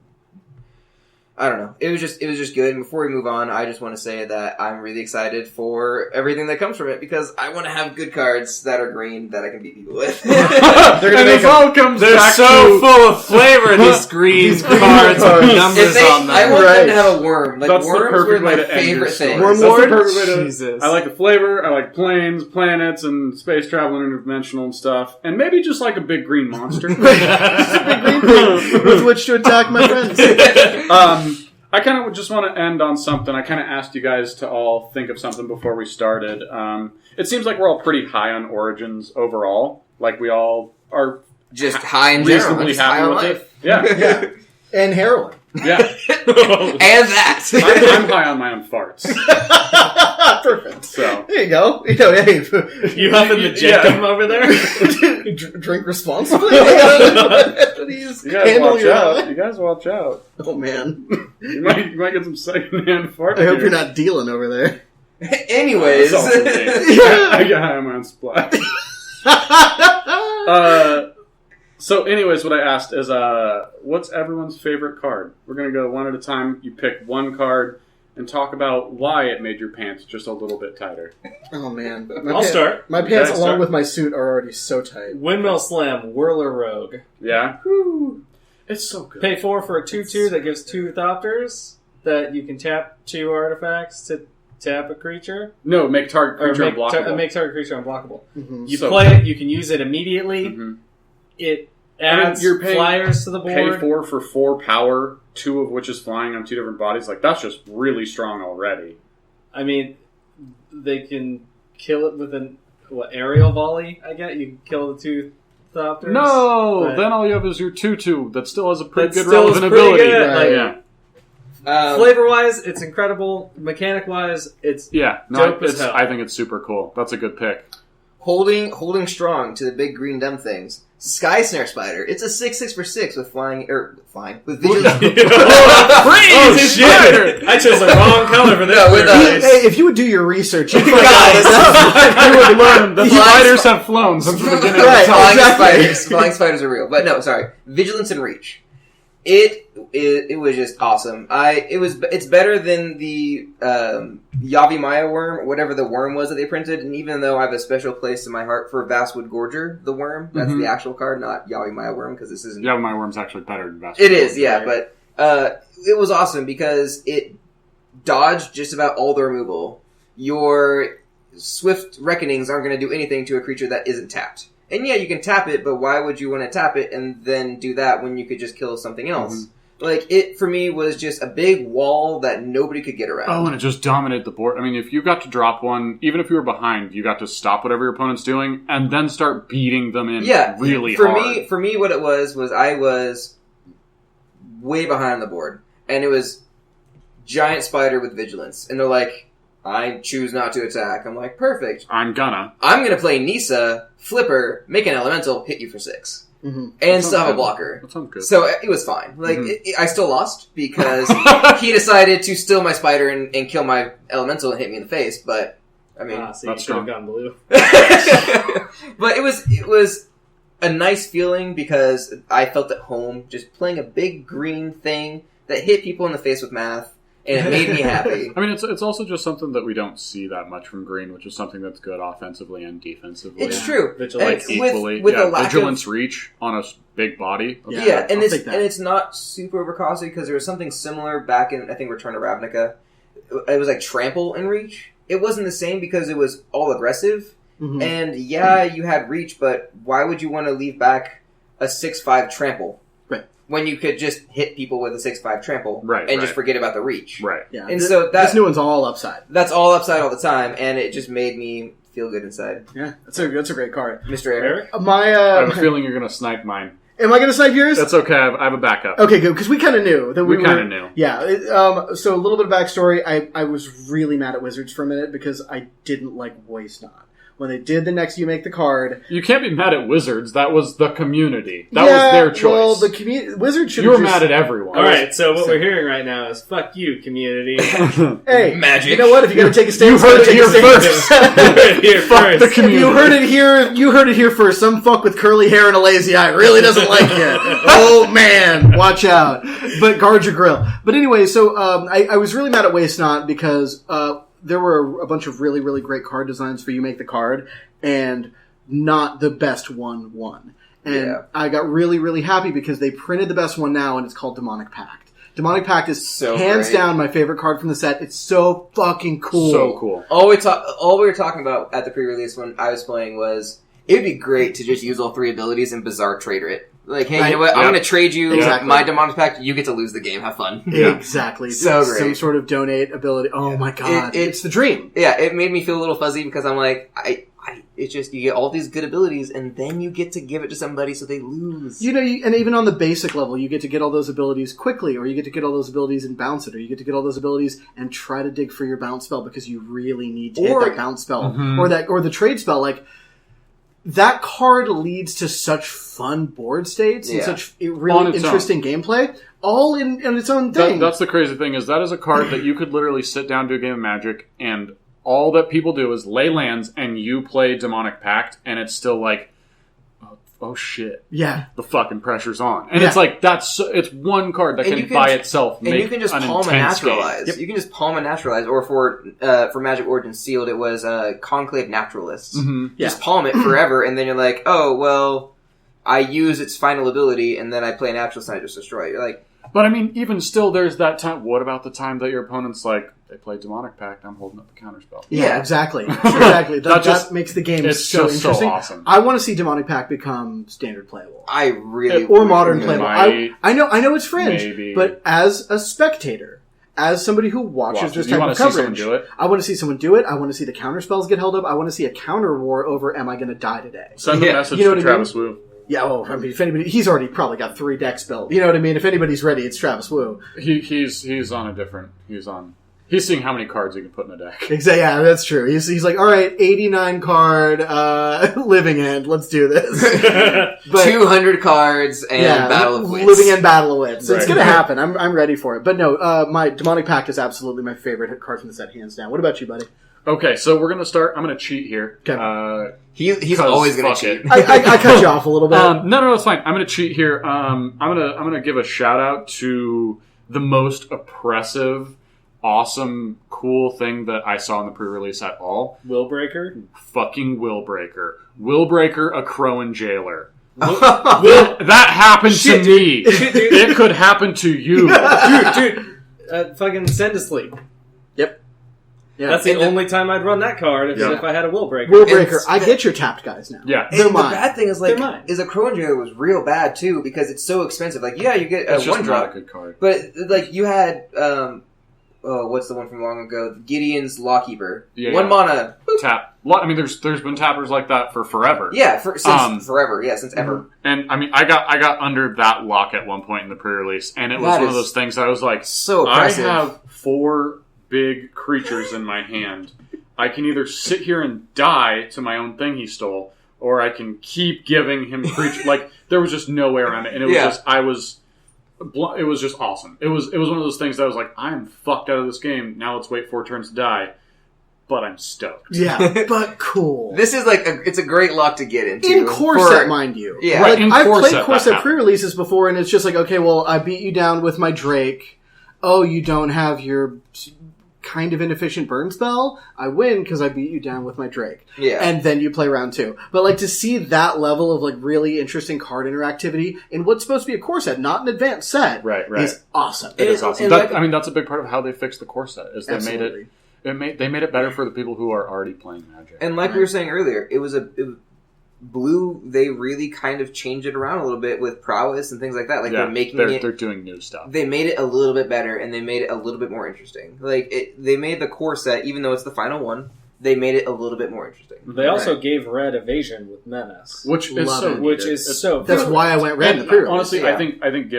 I don't know. It was just good. And before we move on, I just want to say that I'm really excited for everything that comes from it because I want to have good cards that are green that I can beat people with. They're so full of flavor, these green cards with numbers on them. I want them to have a worm. Like, That's the worms perfect were way my to end your favorite story. thing. Worm That's the Lord? perfect way to... Jesus. I like the flavor, I like planes, planets, and space travel and interdimensional and stuff. And maybe just like a big green monster. Just a big green thing with which to attack my friends. I kind of just want to end on something. I kind of asked you guys to all think of something before we started. It seems like we're all pretty high on Origins overall. Like, we all are Just high in general. reasonably Just high happy on with life. it. Yeah. Yeah. And heroin. Yeah. And that. I'm high on my own farts. Perfect. So There you go. You know, hey, You huffing the Jenkum over there? drink responsibly. Please you guys handle watch your out. life. You guys watch out. Oh man, You might get some secondhand fart. I hope here. you're not dealing over there. Anyways. That's also me. I get high on my own splat. So anyways, what I asked is, what's everyone's favorite card? We're going to go one at a time. You pick one card and talk about why it made your pants just a little bit tighter. Oh man, I'll start. My pants, Okay, along start. with my suit, are already so tight. Windmill Slam, Whirler Rogue. Yeah? It's so good. Pay 4 for a 2/2 that gives 2 Thopters that you can tap 2 artifacts to tap a creature. No, make target Or creature make, unblockable. make target creature unblockable. Mm-hmm. You So- play it, you can use it immediately. Mhm. It adds you're paying- flyers to the board. Pay 4 for 4 power, 2 of which is flying on 2 different bodies. Like, that's just really strong already. I mean, they can kill it with an aerial volley. I get you can kill the 2 Thopters. No! but Then all you have is your 2/2 that still has a pretty that good still is relevant pretty ability. good. Right. Like, Yeah. flavor-wise, it's incredible. Mechanic-wise, it's Yeah. No, dope as hell. I think it's super cool. That's a good pick. Holding strong to the big green dumb things. Sky Snare Spider. It's a 6/6 for 6 with with vigilance. Oh shit! I chose the wrong color for this. No, with Hey, if you would do your research, you'd find Guys. out. You would learn that Flying spiders have flown since the beginning Right. of the time. Flying exactly. spiders. Flying spiders are real. But no, sorry. Vigilance and Reach. It was just awesome. It's better than the Yavi Maya worm, whatever the worm was that they printed. And even though I have a special place in my heart for Vastwood Gorger, the worm, that's the actual card, not Yavi Maya worm, because this isn't. Yeah, my worm's actually better than Vast. It is, yeah, but it was awesome because it dodged just about all the removal. Your Swift Reckonings aren't going to do anything to a creature that isn't tapped. And yeah, you can tap it, but why would you want to tap it and then do that when you could just kill something else? Like, it, for me, was just a big wall that nobody could get around. Oh, and it just dominated the board. I mean, if you got to drop one, even if you were behind, you got to stop whatever your opponent's doing and then start beating them in really hard. For me, what it was I was way behind the board. And it was giant spider with vigilance. And they're like, I choose not to attack. I'm like, perfect. I'm gonna play Nisa, flipper, make an elemental, hit you for 6. Mm-hmm. And still have a blocker. That sounds good. So it was fine. Like, I still lost because he decided to steal my spider and kill my elemental and hit me in the face, but, I mean... so you should have gone blue. But it was a nice feeling because I felt at home just playing a big green thing that hit people in the face with math, and it made me happy. I mean, it's also just something that we don't see that much from green, which is something that's good offensively and defensively. It's true. Vigilance. Like, equally. With a lack vigilance of... reach on a big body. Yeah, and it's not super overcosted because there was something similar back in, I think, Return to Ravnica. It was like trample and reach. It wasn't the same because it was all aggressive. Mm-hmm. And yeah, you had reach, but why would you want to leave back a 6/5 trample? When you could just hit people with a 6/5 trample and just forget about the reach. Right. Yeah. And so this new one's all upside. That's all upside all the time, and it just made me feel good inside. Yeah, that's a great card. Mr. Eric? I have a feeling you're going to snipe mine. Am I going to snipe yours? That's okay. I have a backup. Okay, good, because we kind of knew. That we kind of knew. Yeah. So a little bit of backstory. I was really mad at Wizards for a minute because I didn't like Waste Not. When they did the next You Make the Card... You can't be mad at Wizards. That was the community. That was their choice. Well, the Wizards should You were mad at everyone. Alright, so what we're hearing right now is, fuck you, community. Hey, Magic. You know what? If you're going to take a stand... You heard it here first. Fuck the community. You heard it here first. Some fuck with curly hair and a lazy eye really doesn't like you. Oh, man. Watch out. But guard your grill. But anyway, so I was really mad at Waste Not because... there were a bunch of really, really great card designs for You Make the Card, and not the best one won. And I got really, really happy because they printed the best one now, and it's called Demonic Pact. Demonic Pact is so hands down my favorite card from the set. It's so fucking cool. So cool. All we were talking about at the pre-release when I was playing was, it'd be great to just use all 3 abilities and bizarre trader it. Like, hey, you know what? I'm going to trade you my Demonic Pact. You get to lose the game. Have fun. Yeah. Exactly. So great. Some sort of donate ability. Oh my god. It's the dream. Yeah, it made me feel a little fuzzy because I'm like, it's just, you get all these good abilities and then you get to give it to somebody so they lose. You know, and even on the basic level, you get to get all those abilities quickly, or you get to get all those abilities and bounce it, or you get to get all those abilities and try to dig for your bounce spell because you really need to hit that bounce spell. Mm-hmm. Or the trade spell. Like, that card leads to such fun board states and such really interesting gameplay, all in its own thing. That's the crazy thing, is that is a card that you could literally sit down to a game of Magic, and all that people do is lay lands, and you play Demonic Pact, and it's still like, oh shit. Yeah. The fucking pressure's on. And it's like, it's one card that can by itself make an intense game. And you can just palm and naturalize. Yep. You can just palm and naturalize. Or for Magic Origins Sealed, it was Conclave Naturalists. Mm-hmm. Just palm it forever, and then you're like, oh, well, I use its final ability, and then I play Naturalist and I just destroy it. You're like... But I mean, even still, there's that time. What about the time that your opponent's like, they play Demonic Pact, I'm holding up the counterspell? Yeah, exactly. Exactly. That makes the game so interesting. So awesome. I want to see Demonic Pact become standard playable. I really or modern playable. Might, I know it's fringe, maybe. But as a spectator, as somebody who watches this type of coverage, I want to see someone do it. I want to see the counterspells get held up. I want to see a counter war over, am I going to die today? Send a message to Travis Wu. Yeah, well, I mean, if anybody, he's already probably got 3 decks built. You know what I mean? If anybody's ready, it's Travis Wu. He's on a different. He's seeing how many cards he can put in a deck. Exactly. Yeah, that's true. He's like, all right, 89 card Living End. Let's do this. But 200 cards and Battle of Wits. Living End Battle of Wits. Right. It's going to happen. I'm ready for it. But no, my Demonic Pact is absolutely my favorite card from the set, hands down. What about you, buddy? Okay, so we're going to start. I'm going to cheat here. Okay. He's always going to cheat. I cut you off a little bit. No, it's fine. I'm going to cheat here. I'm going to give a shout out to the most oppressive, awesome, cool thing that I saw in the pre-release at all. Willbreaker? Fucking Willbreaker. Willbreaker, a Crowan jailer. That happened to me. It could happen to you. Dude, fucking send to sleep. Yep. Yeah. That's the only time I'd run that card is if I had a Will Breaker. Will Breaker. I get your tapped guys now. Yeah. They're And mine. the bad thing is, is a Chrono was real bad, too, because it's so expensive. Like, yeah, you get It's a just 1 not drop. a good card. But, like, you had, what's the one from long ago? Gideon's Lawkeeper. Yeah, 1 mana. Boop. Tap. I mean, there's been tappers like that for forever. Yeah, since forever. Yeah, since ever. And I mean, I got under that lock at one point in the pre-release, and it was That one of is those things that I was like, so I oppressive. have 4 big creatures in my hand. I can either sit here and die to my own thing he stole, or I can keep giving him creatures. Like, there was just no way around it, and it was it was just awesome. It was one of those things that I was like, I'm fucked out of this game. Now let's wait 4 turns to die. But I'm stoked. Yeah, but cool. This is it's a great lock to get into. In core set, mind you. Yeah. Like, in I've core played set, core that set happened. pre-releases before, and it's just like, okay, well, I beat you down with my Drake. Oh, you don't have your kind of inefficient burn spell? I win because I beat you down with my Drake. Yeah. And then you play round 2. But, like, to see that level of, like, really interesting card interactivity in what's supposed to be a core set, not an advanced set, Right. is awesome. It is awesome. and That, like- I mean, that's a big part of how they fixed the core set. Is they Absolutely. made it better for the people who are already playing Magic. And like we were saying earlier, Blue, they really kind of changed it around a little bit with prowess and things like that. Like they're doing new stuff. They made it a little bit better, and they made it a little bit more interesting. They made the core set, even though it's the final one, they made it a little bit more interesting. They also gave Red evasion with Menace, Which is Love so it. which needed. is so. That's good. why I went red in the And pre-release. honestly, Yeah. I think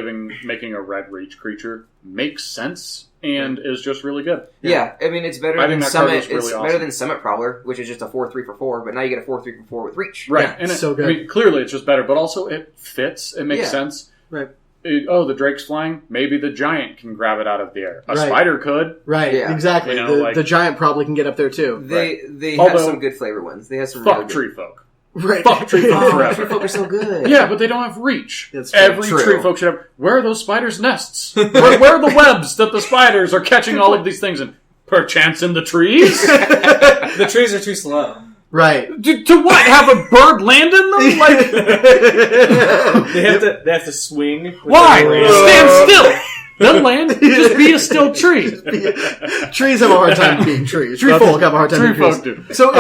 making a red reach creature makes sense and is just really good. Yeah, I mean it's better I than think that card Summit. was really It's awesome. better than Summit Prowler, which is just a 4/3 for 4. But now you get a 4/3 for 4 with reach. Right, Yeah, and so good. I mean, clearly it's just better, but also it fits. It makes Yeah. sense. Right. The Drake's flying. Maybe the giant can grab it out of the air. A Right. spider could. Right, Yeah. exactly. You know, the giant probably can get up there, too. They Although- have some good flavor ones. They have some Fuck really good. tree folk. Right. Fuck tree folk Oh, forever. tree folk are so good. Yeah, but they don't have reach. That's true. Every True. tree folk should have. Where are those spiders' nests? where are the webs that the spiders are catching all of these things in? Perchance in the trees? The trees are too slow. Right. To what? Have a bird land in them? Like, They have to swing. with why? their branch. Stand still. They'll land. Just be a still tree. Trees have a hard time being trees. Tree folk have a hard time Tree being trees. folk do. So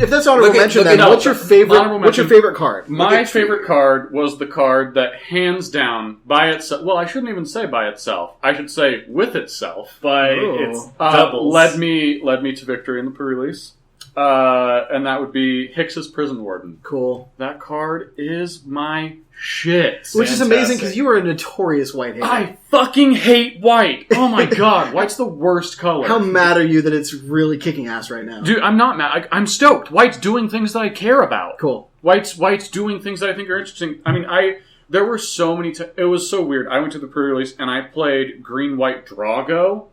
if that's honorable mention, then no, what's your honorable mention- favorite card? My favorite card was the card that hands down by itself. Well, I shouldn't even say by itself. I should say with itself. It's doubles. led me to victory in the pre-release, and that would be Hix's Prison Warden. Cool. That card is my shit. Which is amazing because you are a notorious white hater. I fucking hate white. Oh my god, white's the worst color. How mad are you that it's really kicking ass right now? Dude, I'm not mad. I'm stoked. White's doing things that I care about. Cool. White's doing things that I think are interesting. I mean, there were so many. It was so weird. I went to the pre-release and I played green-white Drago,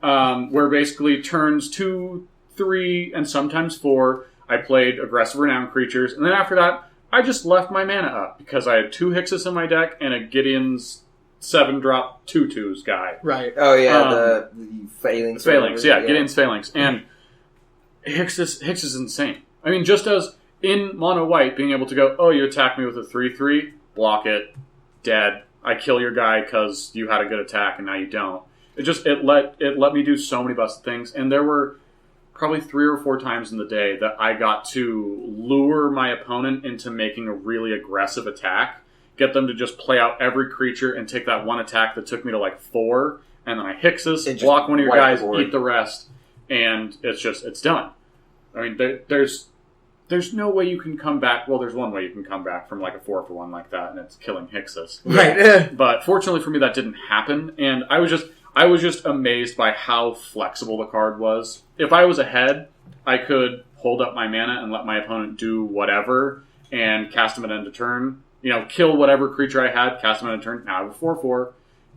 where basically turns 2, 3, and sometimes 4. I played aggressive renowned creatures, and then after that, I just left my mana up because I had 2 Hixes in my deck and a Gideon's 7-drop 2/2s guy. Right. Oh yeah, the Phalanx. Phalanx, yeah, Gideon's Phalanx. And Hix is insane. I mean, just as in mono white, being able to go, oh, you attack me with a 3/3, block it, dead. I kill your guy because you had a good attack and now you don't. It let me do so many busted things, and there were probably 3 or 4 times in the day that I got to lure my opponent into making a really aggressive attack, get them to just play out every creature and take that one attack that took me to like 4, and then I Hixes, And just block one of your wipe guys, the board. eat the rest, and it's done. I mean, there's no way you can come back. Well, there's one way you can come back from like a 4-for-1 like that, and it's killing Hixes. Right. But fortunately for me, that didn't happen, and I was just amazed by how flexible the card was. If I was ahead, I could hold up my mana and let my opponent do whatever and cast him at end of turn. You know, kill whatever creature I had, cast him at end of turn. Now I have a 4/4,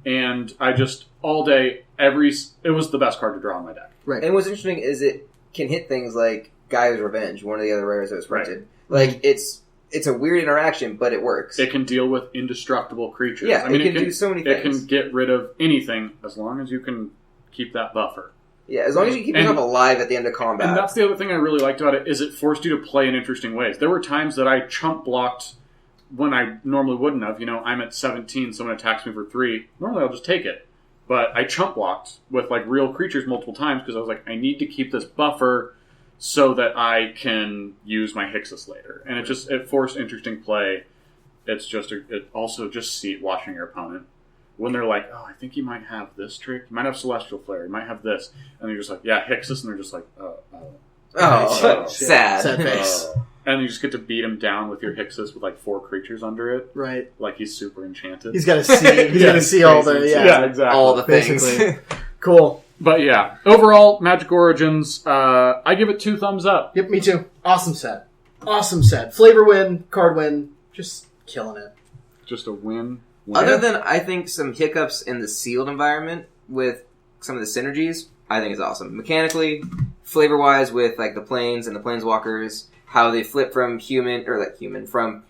and I just all day it was the best card to draw in my deck. Right. And what's interesting is it can hit things like Gaia's Revenge, one of the other rares that was printed. Right. Like it's a weird interaction, but it works. It can deal with indestructible creatures. Yeah, I mean, it can do so many It things. can get rid of anything as long as you can keep that buffer. Yeah, as long as you keep yourself alive at the end of combat. And that's the other thing I really liked about it, is it forced you to play in interesting ways. There were times that I chump blocked when I normally wouldn't have. You know, I'm at 17, someone attacks me for 3. Normally I'll just take it. But I chump blocked with like real creatures multiple times because I was like, I need to keep this buffer so that I can use my Hixus later. And it forced interesting play. It's just it also just watching your opponent when they're like, oh, I think you might have this trick. You might have Celestial Flare. You might have this, and you're just like, yeah, Hixus, and they're just like, sad face. And you just get to beat him down with your Hixus with like 4 creatures under it. Right. Like he's super enchanted. He's got to see. He's got to see all the exactly. all the things. Cool. But yeah, overall, Magic Origins, I give it 2 thumbs up. Yep, me too. Awesome set. Flavor win, card win, just killing it. Just a win. Other than, I think, some hiccups in the sealed environment with some of the synergies, I think it's awesome. Mechanically, flavor-wise, with like the planes and the planeswalkers, how they flip from human, or like human, from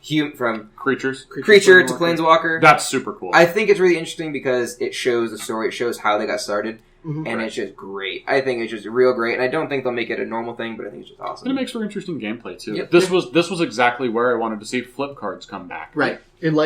creature to planeswalker. That's super cool. I think it's really interesting because it shows the story, it shows how they got started. Mm-hmm. And it's just great. I think it's just real great, and I don't think they'll make it a normal thing, but I think it's just awesome. And it makes for interesting gameplay too. Yep. This was exactly where I wanted to see flip cards come back. Right.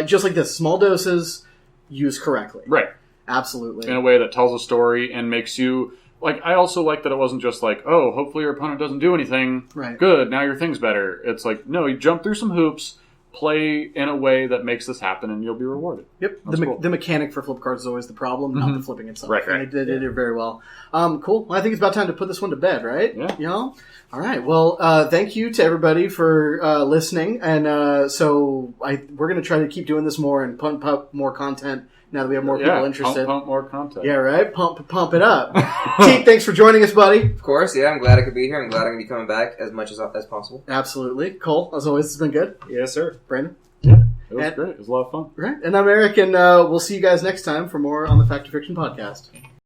Just like this, small doses used correctly. Right. Absolutely. In a way that tells a story and makes you like. I also like that it wasn't just like, oh, hopefully your opponent doesn't do anything. Right. Good. Now your thing's better. It's like, no, you jump through some hoops. Play in a way that makes this happen, and you'll be rewarded. Yep. Cool. The mechanic for flip cards is always the problem, not the flipping itself. Right. And they did it very well. Cool. Well, I think it's about time to put this one to bed, right? Yeah. You know? All right. Well, thank you to everybody for listening. And we're going to try to keep doing this more and pump up more content now that we have more people interested. Pump more content. Yeah, right? Pump it up. Teak, thanks for joining us, buddy. Of course, yeah, I'm glad I could be here. I'm glad I'm going to be coming back as much as possible. Absolutely. Cole, as always, it's been good. Yes, sir. Brandon? Yeah, it was great. It was a lot of fun. Right. And I'm Eric, and we'll see you guys next time for more on the Fact or Fiction podcast.